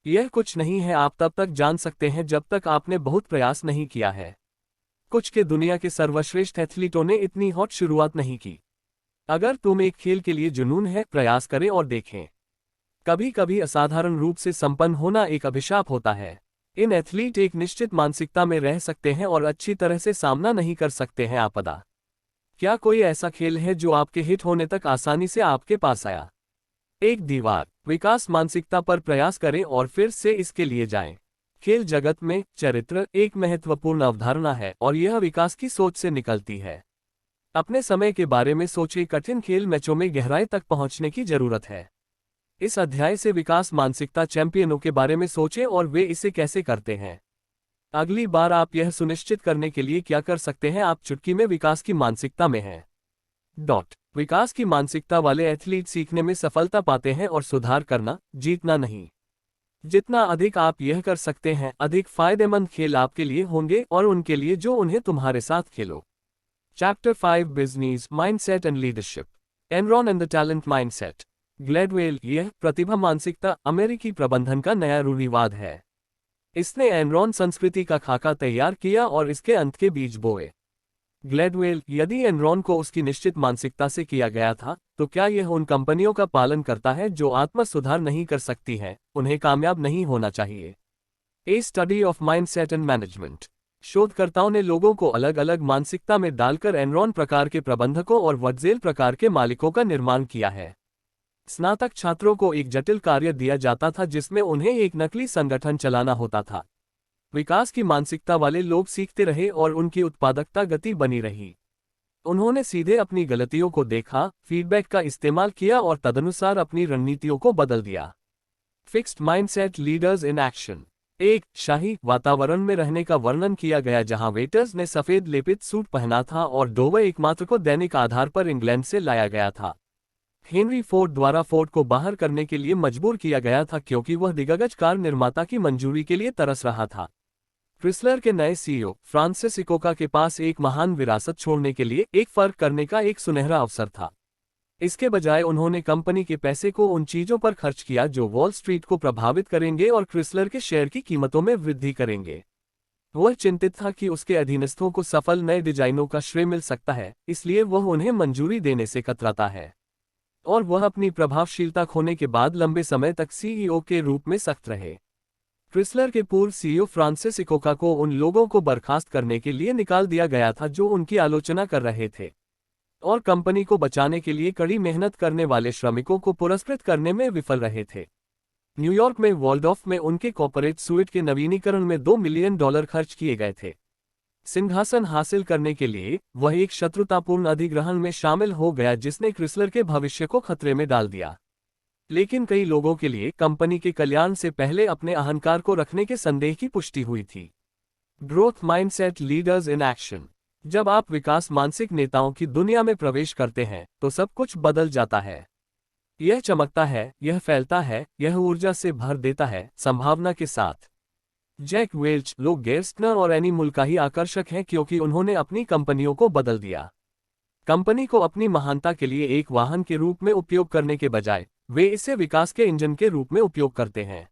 Speaker 1: यह कुछ नहीं है आप तब तक जान सकते हैं जब तक आपने बहुत प्रयास नहीं किया है। कुछ के दुनिया के सर्वश्रेष्ठ एथलीटों ने इतनी हॉट शुरुआत नहीं की। अगर तुम एक खेल के लिए जुनून है, प्रयास करें और देखें। कभी कभी असाधारण रूप से संपन्न होना एक अभिशाप होता है। इन एथलीट एक निश्चित मानसिकता में रह सकते हैं और अच्छी तरह से सामना नहीं कर सकते हैं आपदा। क्या कोई ऐसा खेल है जो आपके हिट होने तक आसानी से आपके पास आया? एक दीवार। विकास मानसिकता पर प्रयास करें और फिर से इसके लिए जाएं। खेल जगत में चरित्र एक महत्वपूर्ण अवधारणा है और यह विकास की सोच से निकलती है। अपने समय के बारे में सोचें। कठिन खेल मैचों में गहराई तक पहुंचने की जरूरत है। इस अध्याय से विकास मानसिकता चैंपियनों के बारे में सोचें और वे इसे कैसे करते हैं। अगली बार आप यह सुनिश्चित करने के लिए क्या कर सकते हैं? आप चुटकी में विकास की मानसिकता में हैं। विकास की मानसिकता वाले एथलीट सीखने में सफलता पाते हैं और सुधार करना, जीतना नहीं। जितना अधिक आप यह कर सकते हैं, अधिक फायदेमंद खेल आपके लिए होंगे और उनके लिए जो उन्हें तुम्हारे साथ खेलो। Chapter 5 business mindset and leadership. Enron and the talent mindset. Gladwell. यह प्रतिभा मानसिकता अमेरिकी प्रबंधन का नया रूढ़िवाद है। इसने एनरॉन संस्कृति का खाका तैयार किया और इसके अंत के बीज बोए। ग्लैडवेल। यदि एनरॉन को उसकी निश्चित मानसिकता से किया गया था, तो क्या यह उन कंपनियों का पालन करता है जो आत्म सुधार नहीं कर सकती हैं? उन्हें कामयाब नहीं होना चाहिए। A study of mindset and management. शोधकर्ताओं ने लोगों को अलग अलग मानसिकता में डालकर एनरॉन प्रकार के प्रबंधकों और वडजेल प्रकार के मालिकों का निर्माण किया है। स्नातक छात्रों को एक जटिल कार्य दिया जाता था जिसमें उन्हें एक नकली संगठन चलाना होता था। विकास की मानसिकता वाले लोग सीखते रहे और उनकी उत्पादकता गति बनी रही। उन्होंने सीधे अपनी गलतियों को देखा, फीडबैक का इस्तेमाल किया और तदनुसार अपनी रणनीतियों को बदल दिया। Fixed mindset leaders in action. एक शाही वातावरण में रहने का वर्णन किया गया जहां वेटर्स ने सफेद लेपित सूट पहना था और डोवर एकमात्र को दैनिक आधार पर इंग्लैंड से लाया गया था। हेनरी फोर्ड द्वारा फोर्ड को बाहर करने के लिए मजबूर किया गया था क्योंकि वह दिग्गज कार निर्माता की मंजूरी के लिए तरस रहा था। क्रिसलर के नए सीईओ फ्रांसिस इकोका के पास एक महान विरासत छोड़ने के लिए एक फर्क करने का एक सुनहरा अवसर था। इसके बजाय उन्होंने कंपनी के पैसे को उन चीजों पर खर्च किया जो वॉल स्ट्रीट को प्रभावित करेंगे और क्रिसलर के शेयर की कीमतों में वृद्धि करेंगे। वह चिंतित था कि उसके अधीनस्थों को सफल नए डिजाइनों का श्रेय मिल सकता है, इसलिए वह उन्हें मंजूरी देने से कतराता है। और वह अपनी प्रभावशीलता खोने के बाद लंबे समय तक सीईओ के रूप में सख्त रहे। क्रिसलर के पूर्व सीईओ फ्रांसिस इकोका को उन लोगों को बर्खास्त करने के लिए निकाल दिया गया था जो उनकी आलोचना कर रहे थे, और कंपनी को बचाने के लिए कड़ी मेहनत करने वाले श्रमिकों को पुरस्कृत करने में विफल रहे थे। न्यूयॉर्क में वॉल्डॉर्फ में उनके कॉर्पोरेट सूइट के नवीनीकरण में $2 मिलियन खर्च किए गए थे। सिंहासन हासिल करने के लिए वह एक शत्रुतापूर्ण अधिग्रहण में शामिल हो गया जिसने क्रिसलर के भविष्य को खतरे में डाल दिया। लेकिन कई लोगों के लिए कंपनी के कल्याण से पहले अपने अहंकार को रखने के संदेह की पुष्टि हुई थी। Growth mindset leaders in action. जब आप विकास मानसिक नेताओं की दुनिया में प्रवेश करते हैं तो सब कुछ बदल जाता है। यह चमकता है, यह फैलता है, यह ऊर्जा से भर देता है, संभावना के साथ। जैक वेल्च, लोग गेर्स्टनर और एनी मुल का ही आकर्षक हैं क्योंकि उन्होंने अपनी कंपनियों को बदल दिया। कंपनी को अपनी महानता के लिए एक वाहन के रूप में उपयोग करने के बजाय वे इसे विकास के इंजन के रूप में उपयोग करते हैं।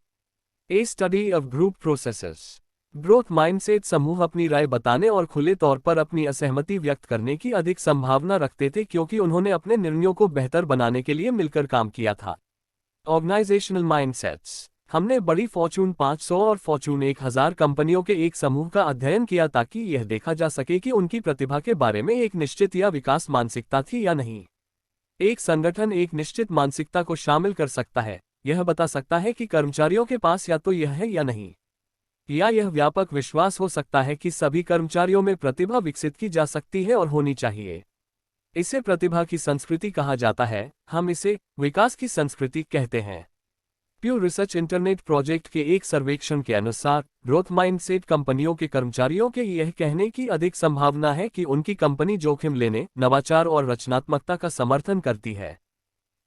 Speaker 1: A study of group processes. Growth mindset समूह अपनी राय बताने और खुले तौर पर अपनी असहमति व्यक्त करने की अधिक संभावना रखते थे क्योंकि उन्होंने अपने निर्णयों को बेहतर बनाने के लिए मिलकर काम किया था। Organisational mindsets. हमने बड़ी फॉर्च्यून 500 और फॉर्च्यून 1000 कंपनियों के एक समूह का अध्ययन किया ताकि यह देखा जा सके कि उनकी प्रतिभा के बारे में एक निश्चित या विकास मानसिकता थी या नहीं। एक संगठन एक निश्चित मानसिकता को शामिल कर सकता है, यह बता सकता है कि कर्मचारियों के पास या तो यह है या नहीं, या यह व्यापक विश्वास हो सकता है कि सभी कर्मचारियों में प्रतिभा विकसित की जा सकती है और होनी चाहिए। इसे प्रतिभा की संस्कृति कहा जाता है, हम इसे विकास की संस्कृति कहते हैं। प्यू रिसर्च इंटरनेट प्रोजेक्ट के एक सर्वेक्षण के अनुसार ग्रोथ माइंडसेट कंपनियों के कर्मचारियों के यह कहने की अधिक संभावना है कि उनकी कंपनी जोखिम लेने, नवाचार और रचनात्मकता का समर्थन करती है।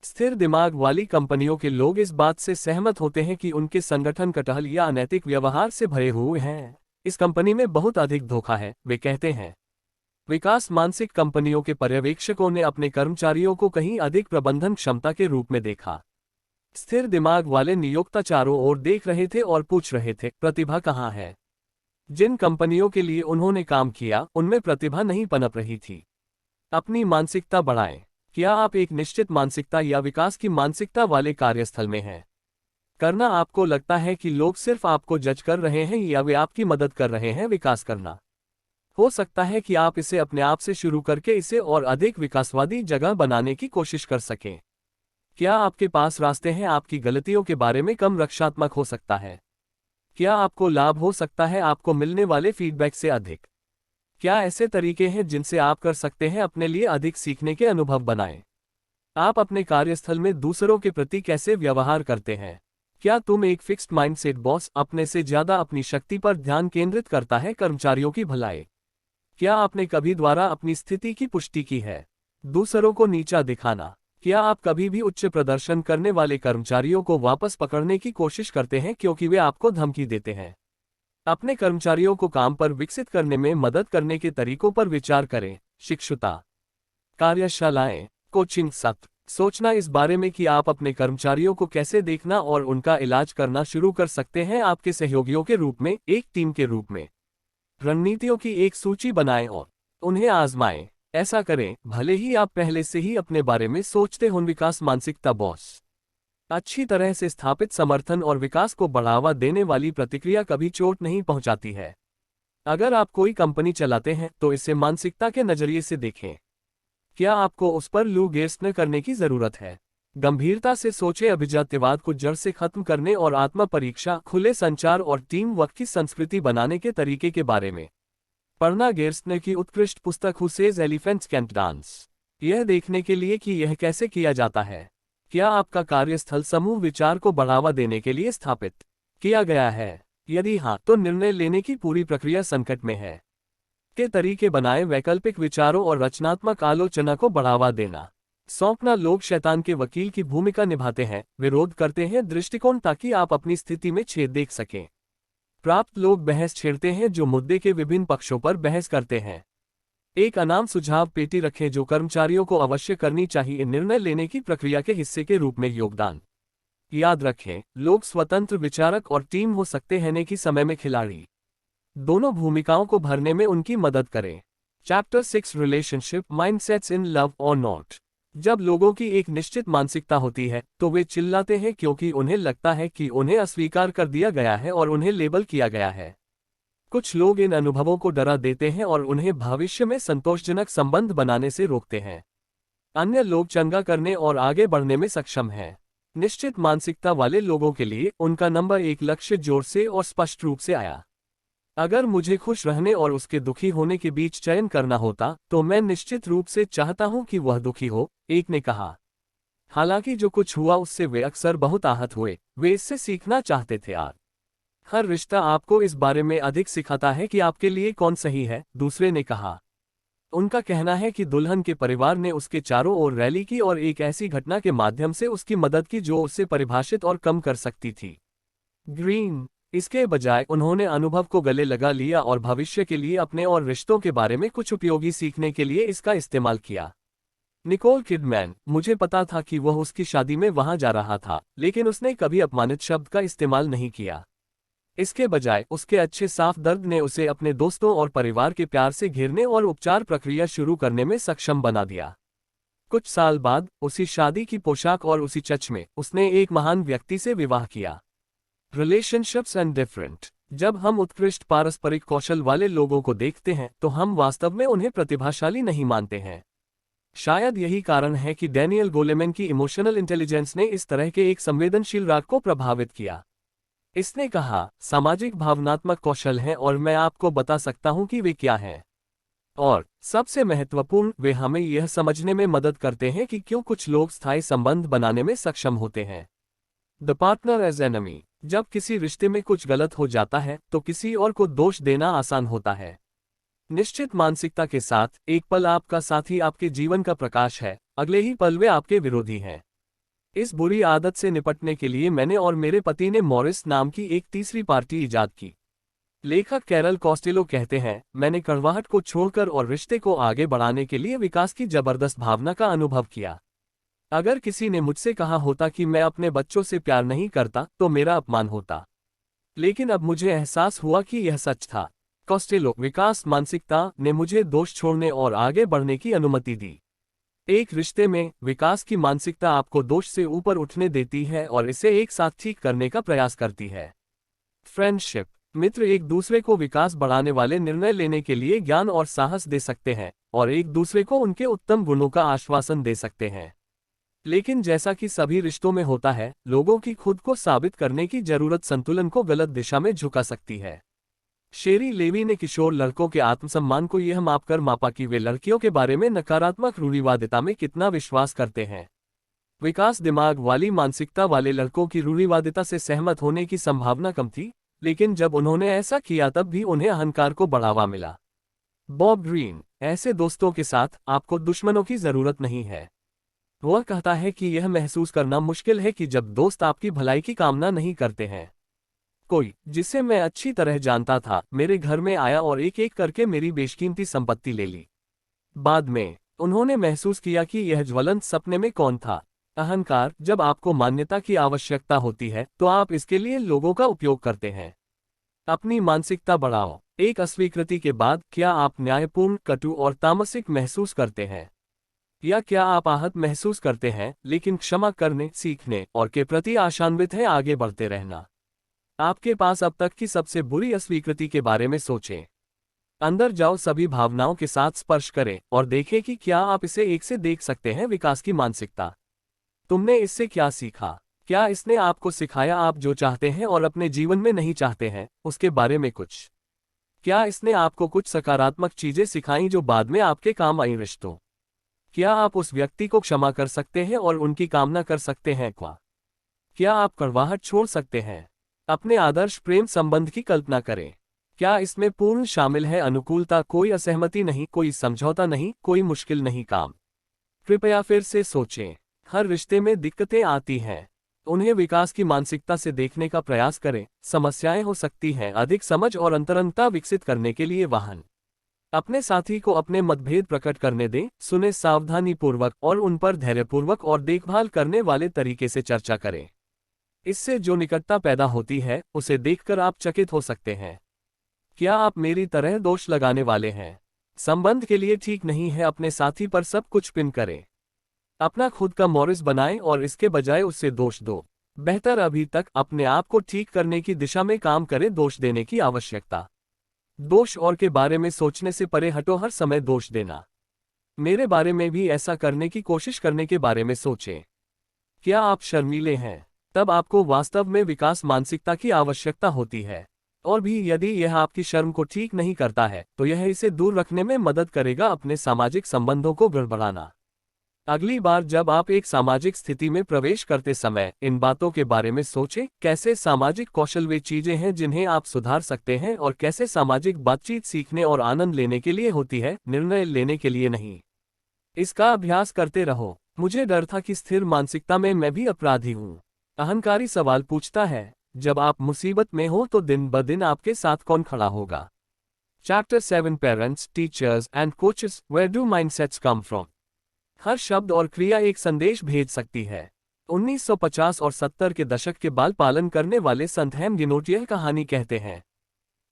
Speaker 1: स्थिर दिमाग वाली कंपनियों के लोग इस बात से सहमत होते हैं कि उनके संगठन कटहल या अनैतिक व्यवहार से भरे हुए हैं। इस कंपनी में बहुत अधिक धोखा है, वे कहते हैं। विकास मानसिक कंपनियों के पर्यवेक्षकों ने अपने कर्मचारियों को कहीं अधिक प्रबंधन क्षमता के रूप में देखा। स्थिर दिमाग वाले नियोक्ता चारों ओर देख रहे थे और पूछ रहे थे, प्रतिभा कहाँ है? जिन कंपनियों के लिए उन्होंने काम किया उनमें प्रतिभा नहीं पनप रही थी। अपनी मानसिकता बढ़ाएं। क्या आप एक निश्चित मानसिकता या विकास की मानसिकता वाले कार्यस्थल में हैं? करना आपको लगता है कि लोग सिर्फ आपको जज कर रहे हैं या वे आपकी मदद कर रहे हैं विकास करना? हो सकता है कि आप इसे अपने आप से शुरू करके इसे और अधिक विकासवादी जगह बनाने की कोशिश कर सकें। क्या आपके पास रास्ते हैं आपकी गलतियों के बारे में कम रक्षात्मक हो सकता है? क्या आपको लाभ हो सकता है आपको मिलने वाले फीडबैक से अधिक? क्या ऐसे तरीके हैं जिनसे आप कर सकते हैं अपने लिए अधिक सीखने के अनुभव बनाएं? आप अपने कार्यस्थल में दूसरों के प्रति कैसे व्यवहार करते हैं? क्या तुम एक फिक्स्ड माइंडसेट बॉस अपने से ज्यादा अपनी शक्ति पर ध्यान केंद्रित करता है कर्मचारियों की भलाई? क्या आपने कभी द्वारा अपनी स्थिति की पुष्टि की है? दूसरों को नीचा दिखाना। क्या आप कभी भी उच्च प्रदर्शन करने वाले कर्मचारियों को वापस पकड़ने की कोशिश करते हैं क्योंकि वे आपको धमकी देते हैं? अपने कर्मचारियों को काम पर विकसित करने में मदद करने के तरीकों पर विचार करें। शिक्षुता, कार्यशालाएं, कोचिंग सत्र। सोचना इस बारे में कि आप अपने कर्मचारियों को कैसे देखना और उनका इलाज करना शुरू कर सकते हैं आपके सहयोगियों के रूप में, एक टीम के रूप में। रणनीतियों की एक सूची बनाएं और उन्हें आजमाएं। ऐसा करें भले ही आप पहले से ही अपने बारे में सोचते हों। विकास मानसिकता बॉस। अच्छी तरह से स्थापित समर्थन और विकास को बढ़ावा देने वाली प्रतिक्रिया कभी चोट नहीं पहुंचाती है। अगर आप कोई कंपनी चलाते हैं तो इसे मानसिकता के नजरिए से देखें। क्या आपको उस पर लू गेर्स्टनर करने की जरूरत है? गंभीरता से सोचें अभिजात्यवाद को जड़ से खत्म करने और आत्म परीक्षा, खुले संचार और टीम वर्क की संस्कृति बनाने के तरीके के बारे में पढ़ना। गेर्स्टनर की उत्कृष्ट पुस्तक who says elephants can't dance. यह देखने के लिए कि यह कैसे किया जाता है। क्या आपका कार्यस्थल समूह विचार को बढ़ावा देने के लिए स्थापित किया गया है? यदि हाँ, तो निर्णय लेने की पूरी प्रक्रिया संकट में है। के तरीके बनाएं वैकल्पिक विचारों और रचनात्मक आलोचना को बढ़ावा देना। सौंपना। लोग शैतान के वकील की भूमिका निभाते हैं, विरोध करते हैं दृष्टिकोण ताकि आप अपनी स्थिति में छेद देख सकें। प्राप्त। लोग बहस छेड़ते हैं जो मुद्दे के विभिन्न पक्षों पर बहस करते हैं। एक अनाम सुझाव पेटी रखें जो कर्मचारियों को अवश्य करनी चाहिए निर्णय लेने की प्रक्रिया के हिस्से के रूप में योगदान। याद रखें, लोग स्वतंत्र विचारक और टीम हो सकते हैं न कि समय में खिलाड़ी। दोनों भूमिकाओं को भरने में उनकी मदद करें। Chapter 6 relationship mindsets in love और नॉट। जब लोगों की एक निश्चित मानसिकता होती है तो वे चिल्लाते हैं क्योंकि उन्हें लगता है कि उन्हें अस्वीकार कर दिया गया है और उन्हें लेबल किया गया है। कुछ लोग इन अनुभवों को डरा देते हैं और उन्हें भविष्य में संतोषजनक संबंध बनाने से रोकते हैं। अन्य लोग चंगा करने और आगे बढ़ने में सक्षम हैं। निश्चित मानसिकता वाले लोगों के लिए उनका नंबर एक लक्ष्य जोर से और स्पष्ट रूप से आया। अगर मुझे खुश रहने और उसके दुखी होने के बीच चयन करना होता तो मैं निश्चित रूप से चाहता हूं कि वह दुखी हो, एक ने कहा। हालांकि जो कुछ हुआ उससे वे अक्सर बहुत आहत हुए, वे इससे सीखना चाहते थे। हर रिश्ता आपको इस बारे में अधिक सिखाता है कि आपके लिए कौन सही है, दूसरे ने कहा। उनका कहना है कि दुल्हन के परिवार ने उसके चारों ओर रैली की और एक ऐसी घटना के माध्यम से उसकी मदद की जो उसे परिभाषित और कम कर सकती थी। ग्रीन, इसके बजाय उन्होंने अनुभव को गले लगा लिया और भविष्य के लिए अपने और रिश्तों के बारे में कुछ उपयोगी सीखने के लिए इसका इस्तेमाल किया। निकोल किडमैन, मुझे पता था कि वह उसकी शादी में वहां जा रहा था, लेकिन उसने कभी अपमानित शब्द का इस्तेमाल नहीं किया। इसके बजाय उसके अच्छे साफ दर्द ने उसे अपने दोस्तों और परिवार के प्यार से घेरने और उपचार प्रक्रिया शुरू करने में सक्षम बना दिया। कुछ साल बाद, उसी शादी की पोशाक और उसी चर्च में, उसने एक महान व्यक्ति से विवाह किया। रिलेशनशिप्स एंड डिफरेंट, जब हम उत्कृष्ट पारस्परिक कौशल वाले लोगों को देखते हैं तो हम वास्तव में उन्हें प्रतिभाशाली नहीं मानते हैं। शायद यही कारण है कि डैनियल गोलेमैन की इमोशनल इंटेलिजेंस ने इस तरह के एक संवेदनशील राग को प्रभावित किया। इसने कहा, सामाजिक भावनात्मक कौशल हैं और मैं आपको बता सकता हूं कि वे क्या हैं। और सबसे महत्वपूर्ण, वे हमें यह समझने में मदद करते हैं कि क्यों कुछ लोग स्थायी संबंध बनाने में सक्षम होते हैं। द पार्टनर एज एनिमी, जब किसी रिश्ते में कुछ गलत हो जाता है तो किसी और को दोष देना आसान होता है। निश्चित मानसिकता के साथ, एक पल आपका साथी आपके जीवन का प्रकाश है, अगले ही पल वे आपके विरोधी हैं। इस बुरी आदत से निपटने के लिए मैंने और मेरे पति ने मॉरिस नाम की एक तीसरी पार्टी इजाद की। लेखक कैरल कॉस्टेलो कहते हैं, मैंने कड़वाहट को छोड़कर और रिश्ते को आगे बढ़ाने के लिए विकास की जबरदस्त भावना का अनुभव किया। अगर किसी ने मुझसे कहा होता कि मैं अपने बच्चों से प्यार नहीं करता तो मेरा अपमान होता, लेकिन अब मुझे एहसास हुआ कि यह सच था। कॉस्टेलो, विकास मानसिकता ने मुझे दोष छोड़ने और आगे बढ़ने की अनुमति दी। एक रिश्ते में, विकास की मानसिकता आपको दोष से ऊपर उठने देती है और इसे एक साथ ठीक करने का प्रयास करती है। फ्रेंडशिप, मित्र एक दूसरे को विकास बढ़ाने वाले निर्णय लेने के लिए ज्ञान और साहस दे सकते हैं और एक दूसरे को उनके उत्तम गुणों का आश्वासन दे सकते हैं। लेकिन जैसा कि सभी रिश्तों में होता है, लोगों की खुद को साबित करने की जरूरत संतुलन को गलत दिशा में झुका सकती है। शेरी लेवी ने किशोर लड़कों के आत्मसम्मान को यह मापकर मापा कि वे लड़कियों के बारे में नकारात्मक रूढ़िवादिता में कितना विश्वास करते हैं। विकास दिमाग वाली मानसिकता वाले लड़कों की रूढ़िवादिता से सहमत होने की संभावना कम थी, लेकिन जब उन्होंने ऐसा किया तब भी उन्हें अहंकार को बढ़ावा मिला। बॉब ग्रीन, ऐसे दोस्तों के साथ आपको दुश्मनों की जरूरत नहीं है। वह कहता है कि यह महसूस करना मुश्किल है कि जब दोस्त आपकी भलाई की कामना नहीं करते हैं। कोई, जिसे मैं अच्छी तरह जानता था, मेरे घर में आया और एक एक करके मेरी बेशकीमती संपत्ति ले ली। बाद में उन्होंने महसूस किया कि यह ज्वलंत सपने में कौन था। अहंकार, जब आपको मान्यता की आवश्यकता होती है तो आप इसके लिए लोगों का उपयोग करते हैं। अपनी मानसिकता बढ़ाओ। एक अस्वीकृति के बाद क्या आप न्यायपूर्ण, कटु और तामसिक महसूस करते हैं? या क्या आप आहत महसूस करते हैं लेकिन क्षमा करने, सीखने और के प्रति आशान्वित हैं आगे बढ़ते रहना? आपके पास अब तक की सबसे बुरी अस्वीकृति के बारे में सोचें। अंदर जाओ, सभी भावनाओं के साथ स्पर्श करें और देखें कि क्या आप इसे एक से देख सकते हैं। विकास की मानसिकता, तुमने इससे क्या सीखा? क्या इसने आपको सिखाया आप जो चाहते हैं और अपने जीवन में नहीं चाहते हैं, उसके बारे में कुछ? क्या इसने आपको कुछ सकारात्मक चीजें सिखाई जो बाद में आपके काम आई रिश्तों? क्या आप उस व्यक्ति को क्षमा कर सकते हैं और उनकी कामना कर सकते हैं? क्या आप कड़वाहट छोड़ सकते हैं? अपने आदर्श प्रेम संबंध की कल्पना करें। क्या इसमें पूर्ण शामिल है अनुकूलता, कोई असहमति नहीं, कोई समझौता नहीं, कोई मुश्किल नहीं काम? कृपया फिर से सोचें। हर रिश्ते में दिक्कतें आती हैं। उन्हें विकास की मानसिकता से देखने का प्रयास करें। समस्याएं हो सकती हैं, अधिक समझ और अंतरंगता विकसित करने के लिए वाहन। अपने साथी को अपने मतभेद प्रकट करने दें, सुने सावधानीपूर्वक और उन पर धैर्यपूर्वक और देखभाल करने वाले तरीके से चर्चा करें। इससे जो निकटता पैदा होती है, उसे देखकर आप चकित हो सकते हैं। क्या आप मेरी तरह दोष लगाने वाले हैं? संबंध के लिए ठीक नहीं है अपने साथी पर सब कुछ पिन करें। अपना खुद का मॉरिस बनाएं और इसके बजाय उससे दोष दो। बेहतर अभी तक अपने आप को ठीक करने की दिशा में काम करें। दोष देने की आवश्यकता, दोष और के बारे में सोचने से परे हटो। हर समय दोष देना। मेरे बारे में भी ऐसा करने की कोशिश करने के बारे में सोचें। क्या आप शर्मीले हैं? तब आपको वास्तव में विकास मानसिकता की आवश्यकता होती है। और भी यदि यह आपकी शर्म को ठीक नहीं करता है तो यह इसे दूर रखने में मदद करेगा। अपने सामाजिक संबंधों को गड़बड़ाना। अगली बार जब आप एक सामाजिक स्थिति में प्रवेश करते समय इन बातों के बारे में सोचें, कैसे सामाजिक कौशल वे चीजें हैं जिन्हें आप सुधार सकते हैं और कैसे सामाजिक बातचीत सीखने और आनंद लेने के लिए होती है, निर्णय लेने के लिए नहीं। इसका अभ्यास करते रहो। मुझे डर था कि स्थिर मानसिकता में मैं भी अपराधी हूँ। अहंकारी सवाल पूछता है, जब आप मुसीबत में हो तो दिन ब दिन आपके साथ कौन खड़ा होगा? Chapter 7 parents, teachers and coaches, where do mindsets come from? हर शब्द और क्रिया एक संदेश भेज सकती है। 1950 और 70 के दशक के बाल पालन करने वाले संत हेम गिनोट यह कहानी कहते हैं।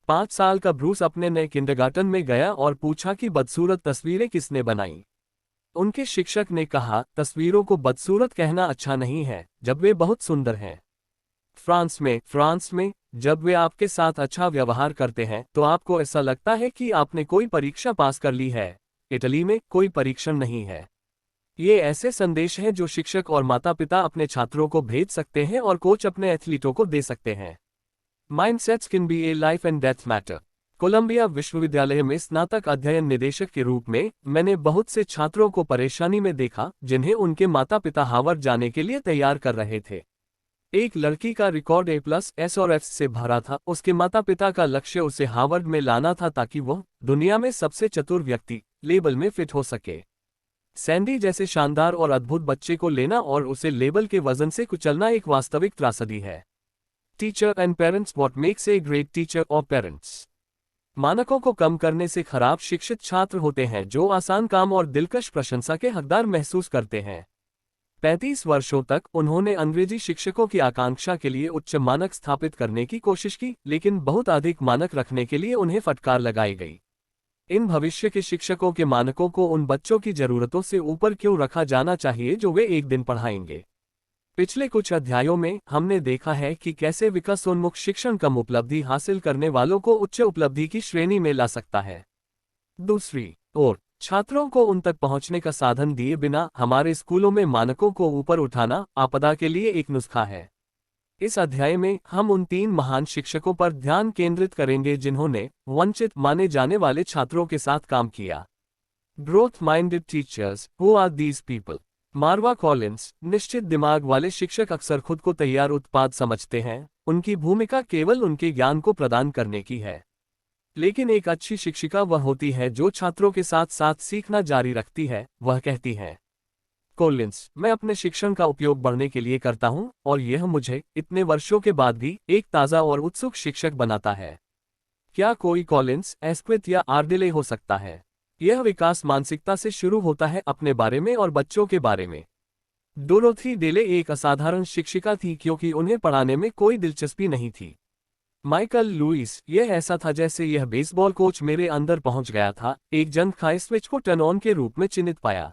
Speaker 1: 5 साल का ब्रूस अपने नए किंडरगार्टन में गया और पूछा कि बदसूरत तस्वीरें किसने बनाई। उनके शिक्षक ने कहा, तस्वीरों को बदसूरत कहना अच्छा नहीं है जब वे बहुत सुंदर हैं। फ्रांस में जब वे आपके साथ अच्छा व्यवहार करते हैं तो आपको ऐसा लगता है कि आपने कोई परीक्षा पास कर ली है। इटली में कोई परीक्षण नहीं है। ये ऐसे संदेश हैं जो शिक्षक और माता पिता अपने छात्रों को भेज सकते हैं और कोच अपने एथलीटों को दे सकते हैं। Mindsets can be a life and death matter. Columbia विश्वविद्यालय में स्नातक अध्ययन निदेशक के रूप में मैंने बहुत से छात्रों को परेशानी में देखा जिन्हें उनके माता पिता हार्वर्ड जाने के लिए तैयार कर रहे थे। एक लड़की का रिकॉर्ड A+S और F से भरा था। उसके माता पिता का लक्ष्य उसे हार्वर्ड में लाना था ताकि वह दुनिया में सबसे चतुर व्यक्ति लेबल में फिट हो सके। सैंडी जैसे शानदार और अद्भुत बच्चे को लेना और उसे लेबल के वजन से कुचलना एक वास्तविक त्रासदी है। Teacher and parents, what makes a great teacher और पेरेंट्स? मानकों को कम करने से खराब शिक्षित छात्र होते हैं जो आसान काम और दिलकश प्रशंसा के हकदार महसूस करते हैं। 35 वर्षों तक उन्होंने अंग्रेजी शिक्षकों की आकांक्षा के लिए उच्च मानक स्थापित करने की कोशिश की, लेकिन बहुत अधिक मानक रखने के लिए उन्हें फटकार लगाई गई। इन भविष्य के शिक्षकों के मानकों को उन बच्चों की जरूरतों से ऊपर क्यों रखा जाना चाहिए जो वे एक दिन पढ़ाएंगे? पिछले कुछ अध्यायों में हमने देखा है कि कैसे विकासोन्मुख शिक्षण कम उपलब्धि हासिल करने वालों को उच्च उपलब्धि की श्रेणी में ला सकता है। दूसरी ओर, छात्रों को उन तक पहुंचने का साधन दिए बिना हमारे स्कूलों में मानकों को ऊपर उठाना आपदा के लिए एक नुस्खा है। इस अध्याय में हम उन 3 महान शिक्षकों पर ध्यान केंद्रित करेंगे जिन्होंने वंचित माने जाने वाले छात्रों के साथ काम किया। Growth minded teachers, who are these people? Marva Collins, निश्चित दिमाग वाले शिक्षक अक्सर खुद को तैयार उत्पाद समझते हैं। उनकी भूमिका केवल उनके ज्ञान को प्रदान करने की है। लेकिन एक अच्छी शिक्षिका वह होती है जो छात्रों के साथ साथ सीखना जारी रखती है। वह कहती है, कॉलिंस, मैं अपने शिक्षण का उपयोग बढ़ने के लिए करता हूं और यह मुझे इतने वर्षों के बाद भी एक ताज़ा और उत्सुक शिक्षक बनाता है। क्या कोई कॉलिंस, एस्क्विथ या आर्डिले हो सकता है? यह विकास मानसिकता से शुरू होता है, अपने बारे में और बच्चों के बारे में। डोरोथी डेले एक असाधारण शिक्षिका थी क्योंकि उन्हें पढ़ाने में कोई दिलचस्पी नहीं थी। माइकल लुइस, यह ऐसा था जैसे यह बेसबॉल कोच मेरे अंदर पहुंच गया था, एक जंग खाए स्विच को टर्न ऑन के रूप में चिन्हित पाया।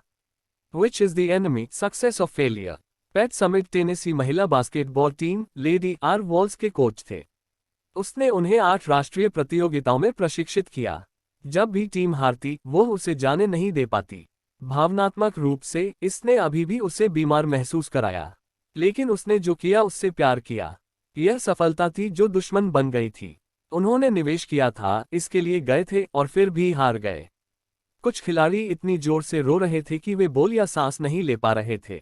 Speaker 1: Which is the enemy, success of failure? Pat Summitt Tennessee महिला बास्केटबॉल टीम लेडी आर वॉल्स के कोच थे। उसने उन्हें 8 राष्ट्रीय प्रतियोगिताओं में प्रशिक्षित किया। जब भी टीम हारती वो उसे जाने नहीं दे पाती। भावनात्मक रूप से इसने अभी भी उसे बीमार महसूस कराया, लेकिन उसने जो किया उससे प्यार किया। यह सफलता थी जो दुश्मन बन गई थी। उन्होंने निवेश किया था, इसके लिए गए थे और फिर भी हार गए। कुछ खिलाड़ी इतनी जोर से रो रहे थे कि वे बॉल या सांस नहीं ले पा रहे थे।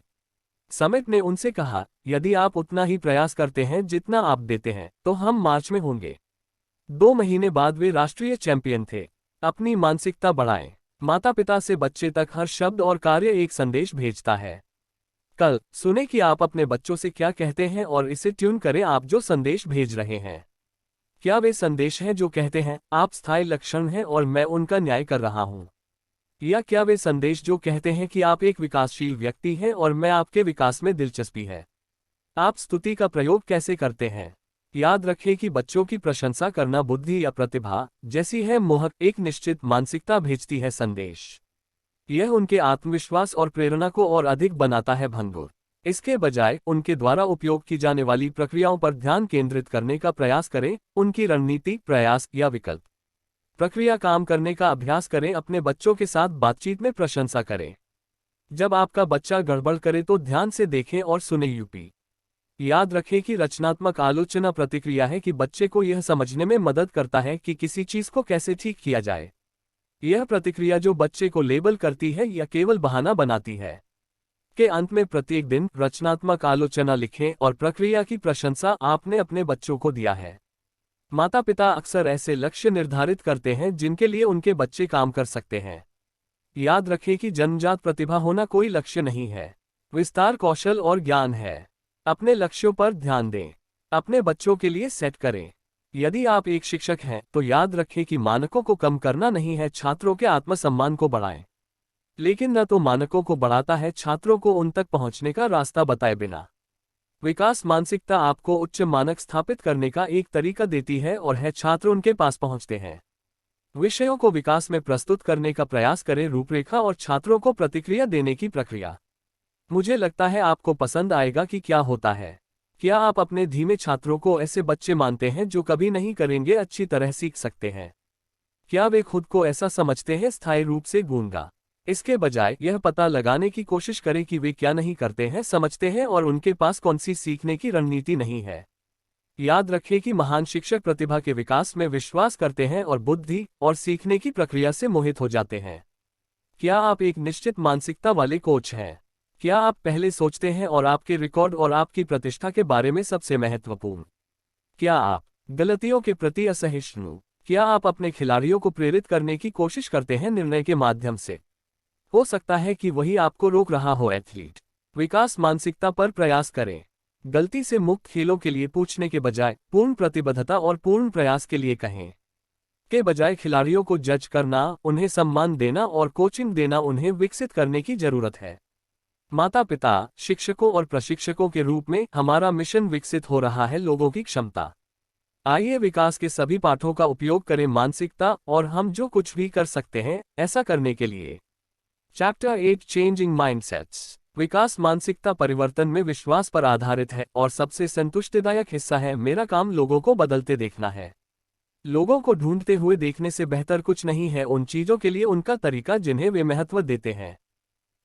Speaker 1: समिट ने उनसे कहा, यदि आप उतना ही प्रयास करते हैं जितना आप देते हैं तो हम मार्च में होंगे। 2 महीने बाद वे राष्ट्रीय चैंपियन थे। अपनी मानसिकता बढ़ाएं। माता पिता से बच्चे तक हर शब्द और कार्य एक संदेश भेजता है। कल सुने कि आप अपने बच्चों से क्या कहते हैं और इसे ट्यून करें आप जो संदेश भेज रहे हैं। क्या वे संदेश हैं जो कहते हैं, आप स्थायी लक्षण हैं और मैं उनका न्याय कर रहा हूं? या क्या वे संदेश जो कहते हैं कि आप एक विकासशील व्यक्ति हैं और मैं आपके विकास में दिलचस्पी है? आप स्तुति का प्रयोग कैसे करते हैं? याद रखें कि बच्चों की प्रशंसा करना बुद्धि या प्रतिभा जैसी है मोहक एक निश्चित मानसिकता भेजती है संदेश। यह उनके आत्मविश्वास और प्रेरणा को और अधिक बनाता है भंगुर। इसके बजाय उनके द्वारा उपयोग की जाने वाली प्रक्रियाओं पर ध्यान केंद्रित करने का प्रयास करें, उनकी रणनीति, प्रयास या विकल्प। प्रक्रिया काम करने का अभ्यास करें, अपने बच्चों के साथ बातचीत में प्रशंसा करें। जब आपका बच्चा गड़बड़ करे तो ध्यान से देखें और सुने। यूपी याद रखें कि रचनात्मक आलोचना प्रतिक्रिया है कि बच्चे को यह समझने में मदद करता है कि किसी चीज को कैसे ठीक किया जाए। यह प्रतिक्रिया जो बच्चे को लेबल करती है या केवल बहाना बनाती है। के अंत में प्रत्येक दिन रचनात्मक आलोचना लिखें और प्रक्रिया की प्रशंसा आपने अपने बच्चों को दिया है। माता पिता अक्सर ऐसे लक्ष्य निर्धारित करते हैं जिनके लिए उनके बच्चे काम कर सकते हैं। याद रखें कि जन्मजात प्रतिभा होना कोई लक्ष्य नहीं है, विस्तार कौशल और ज्ञान है। अपने लक्ष्यों पर ध्यान दें, अपने बच्चों के लिए सेट करें। यदि आप एक शिक्षक हैं तो याद रखें कि मानकों को कम करना नहीं है, छात्रों के आत्मसम्मान को बढ़ाएं। लेकिन न तो मानकों को बढ़ाता है, छात्रों को उन तक पहुंचने का रास्ता बताए बिना। विकास मानसिकता आपको उच्च मानक स्थापित करने का एक तरीका देती है और है छात्र उनके पास पहुंचते हैं। विषयों को विकास में प्रस्तुत करने का प्रयास करें, रूपरेखा और छात्रों को प्रतिक्रिया देने की प्रक्रिया। मुझे लगता है आपको पसंद आएगा कि क्या होता है। क्या आप अपने धीमे छात्रों को ऐसे बच्चे मानते हैं जो कभी नहीं करेंगे, अच्छी तरह सीख सकते हैं? क्या वे खुद को ऐसा समझते हैं, स्थायी रूप से गूंगा? इसके बजाय यह पता लगाने की कोशिश करें कि वे क्या नहीं करते हैं, समझते हैं और उनके पास कौन सी सीखने की रणनीति नहीं है। याद रखें कि महान शिक्षक प्रतिभा के विकास में विश्वास करते हैं और बुद्धि और सीखने की प्रक्रिया से मोहित हो जाते हैं। क्या आप एक निश्चित मानसिकता वाले कोच हैं? क्या आप पहले सोचते हैं और आपके रिकॉर्ड और आपकी प्रतिष्ठा के बारे में सबसे महत्वपूर्ण? क्या आप गलतियों के प्रति असहिष्णु? क्या आप अपने खिलाड़ियों को प्रेरित करने की कोशिश करते हैं निर्णय के माध्यम से? हो सकता है कि वही आपको रोक रहा हो। एथलीट विकास मानसिकता पर प्रयास करें। गलती से मुक्त खेलों के लिए पूछने के बजाय पूर्ण प्रतिबद्धता और पूर्ण प्रयास के लिए कहें। के बजाय खिलाड़ियों को जज करना, उन्हें सम्मान देना और कोचिंग देना उन्हें विकसित करने की जरूरत है। माता पिता, शिक्षकों और प्रशिक्षकों के रूप में हमारा मिशन विकसित हो रहा है लोगों की क्षमता। आइए विकास के सभी पाठों का उपयोग करें मानसिकता और हम जो कुछ भी कर सकते हैं ऐसा करने के लिए। Chapter 8 changing mindsets. विकास मानसिकता परिवर्तन में विश्वास पर आधारित है और सबसे संतुष्टिदायक हिस्सा है। मेरा काम लोगों को बदलते देखना है। लोगों को ढूंढते हुए देखने से बेहतर कुछ नहीं है उन चीजों के लिए उनका तरीका जिन्हें वे महत्व देते हैं।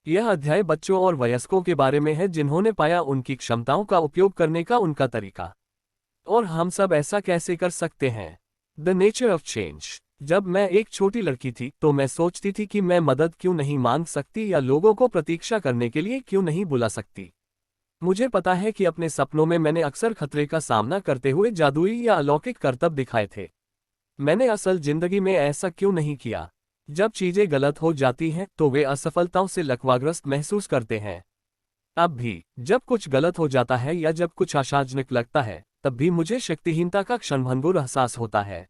Speaker 1: यह अध्याय बच्चों और वयस्कों के बारे में है जिन्होंने पाया उनकी क्षमताओं का उपयोग करने का उनका तरीका। और हम सब ऐसा कैसे कर सकते हैं? The nature of change. जब मैं एक छोटी लड़की थी तो मैं सोचती थी कि मैं मदद क्यों नहीं मांग सकती या लोगों को प्रतीक्षा करने के लिए क्यों नहीं बुला सकती। मुझे पता है कि अपने सपनों में मैंने अक्सर खतरे का सामना करते हुए जादुई या अलौकिक करतब दिखाए थे। मैंने असल जिंदगी में ऐसा क्यों नहीं किया? जब चीजें गलत हो जाती हैं तो वे असफलताओं से लकवाग्रस्त महसूस करते हैं। अब भी जब कुछ गलत हो जाता है या जब कुछ आशाजनक लगता है तब भी मुझे शक्तिहीनता का क्षणभंगुर एहसास होता है।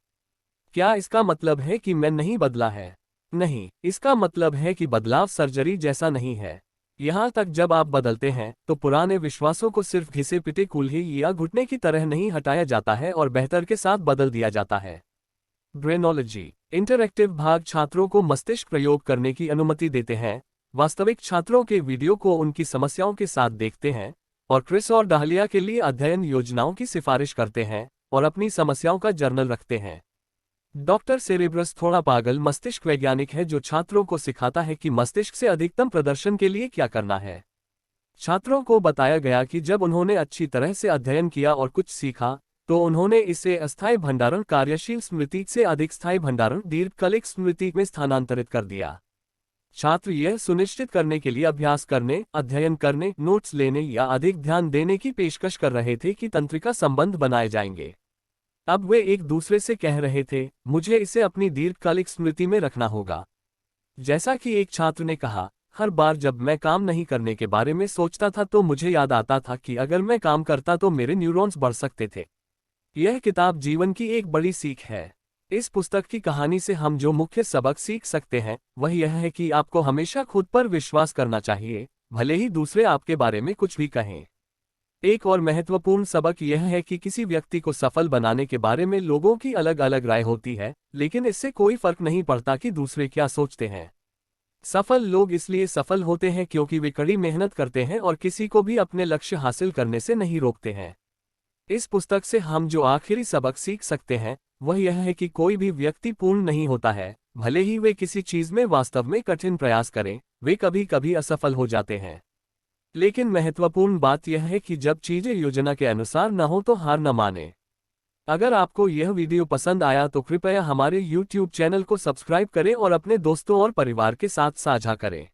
Speaker 1: क्या इसका मतलब है कि मैं नहीं बदला है? नहीं, इसका मतलब है कि बदलाव सर्जरी जैसा नहीं है। यहाँ तक जब आप बदलते हैं तो पुराने विश्वासों को सिर्फ घिसे पिटे कूल्हे या घुटने की तरह नहीं हटाया जाता है और बेहतर के साथ बदल दिया जाता है। ब्रेनोलॉजी इंटरैक्टिव भाग छात्रों को मस्तिष्क प्रयोग करने की अनुमति देते हैं। वास्तविक छात्रों के वीडियो को उनकी समस्याओं के साथ देखते हैं और क्रिस और डाहलिया के लिए अध्ययन योजनाओं की सिफारिश करते हैं और अपनी समस्याओं का जर्नल रखते हैं। डॉक्टर सेरेब्रस थोड़ा पागल मस्तिष्क वैज्ञानिक है जो छात्रों को सिखाता है कि मस्तिष्क से अधिकतम प्रदर्शन के लिए क्या करना है। छात्रों को बताया गया कि जब उन्होंने अच्छी तरह से अध्ययन किया और कुछ सीखा तो उन्होंने इसे अस्थायी भंडारण कार्यशील स्मृति से अधिक स्थायी भंडारण दीर्घकालिक स्मृति में स्थानांतरित कर दिया। छात्र यह सुनिश्चित करने के लिए अभ्यास करने, अध्ययन करने, नोट्स लेने या अधिक ध्यान देने की पेशकश कर रहे थे कि तंत्रिका संबंध बनाए जाएंगे। अब वे एक दूसरे से कह रहे थे, मुझे इसे अपनी दीर्घकालिक स्मृति में रखना होगा। जैसा कि एक छात्र ने कहा, हर बार जब मैं काम नहीं करने के बारे में सोचता था तो मुझे याद आता था कि अगर मैं काम करता तो मेरे न्यूरॉन्स बढ़ सकते थे। यह किताब जीवन की एक बड़ी सीख है। इस पुस्तक की कहानी से हम जो मुख्य सबक सीख सकते हैं वह यह है कि आपको हमेशा खुद पर विश्वास करना चाहिए, भले ही दूसरे आपके बारे में कुछ भी कहें। एक और महत्वपूर्ण सबक यह है कि किसी व्यक्ति को सफल बनाने के बारे में लोगों की अलग अलग राय होती है, लेकिन इससे कोई फर्क नहीं पड़ता कि दूसरे क्या सोचते हैं। सफल लोग इसलिए सफल होते हैं क्योंकि वे कड़ी मेहनत करते हैं और किसी को भी अपने लक्ष्य हासिल करने से नहीं रोकते हैं। इस पुस्तक से हम जो आखिरी सबक सीख सकते हैं वह यह है कि कोई भी व्यक्ति पूर्ण नहीं होता है, भले ही वे किसी चीज में वास्तव में कठिन प्रयास करें, वे कभी कभी असफल हो जाते हैं। लेकिन महत्वपूर्ण बात यह है कि जब चीजें योजना के अनुसार न हो तो हार न माने। अगर आपको यह वीडियो पसंद आया तो कृपया हमारे YouTube चैनल को सब्सक्राइब करें और अपने दोस्तों और परिवार के साथ साझा करें।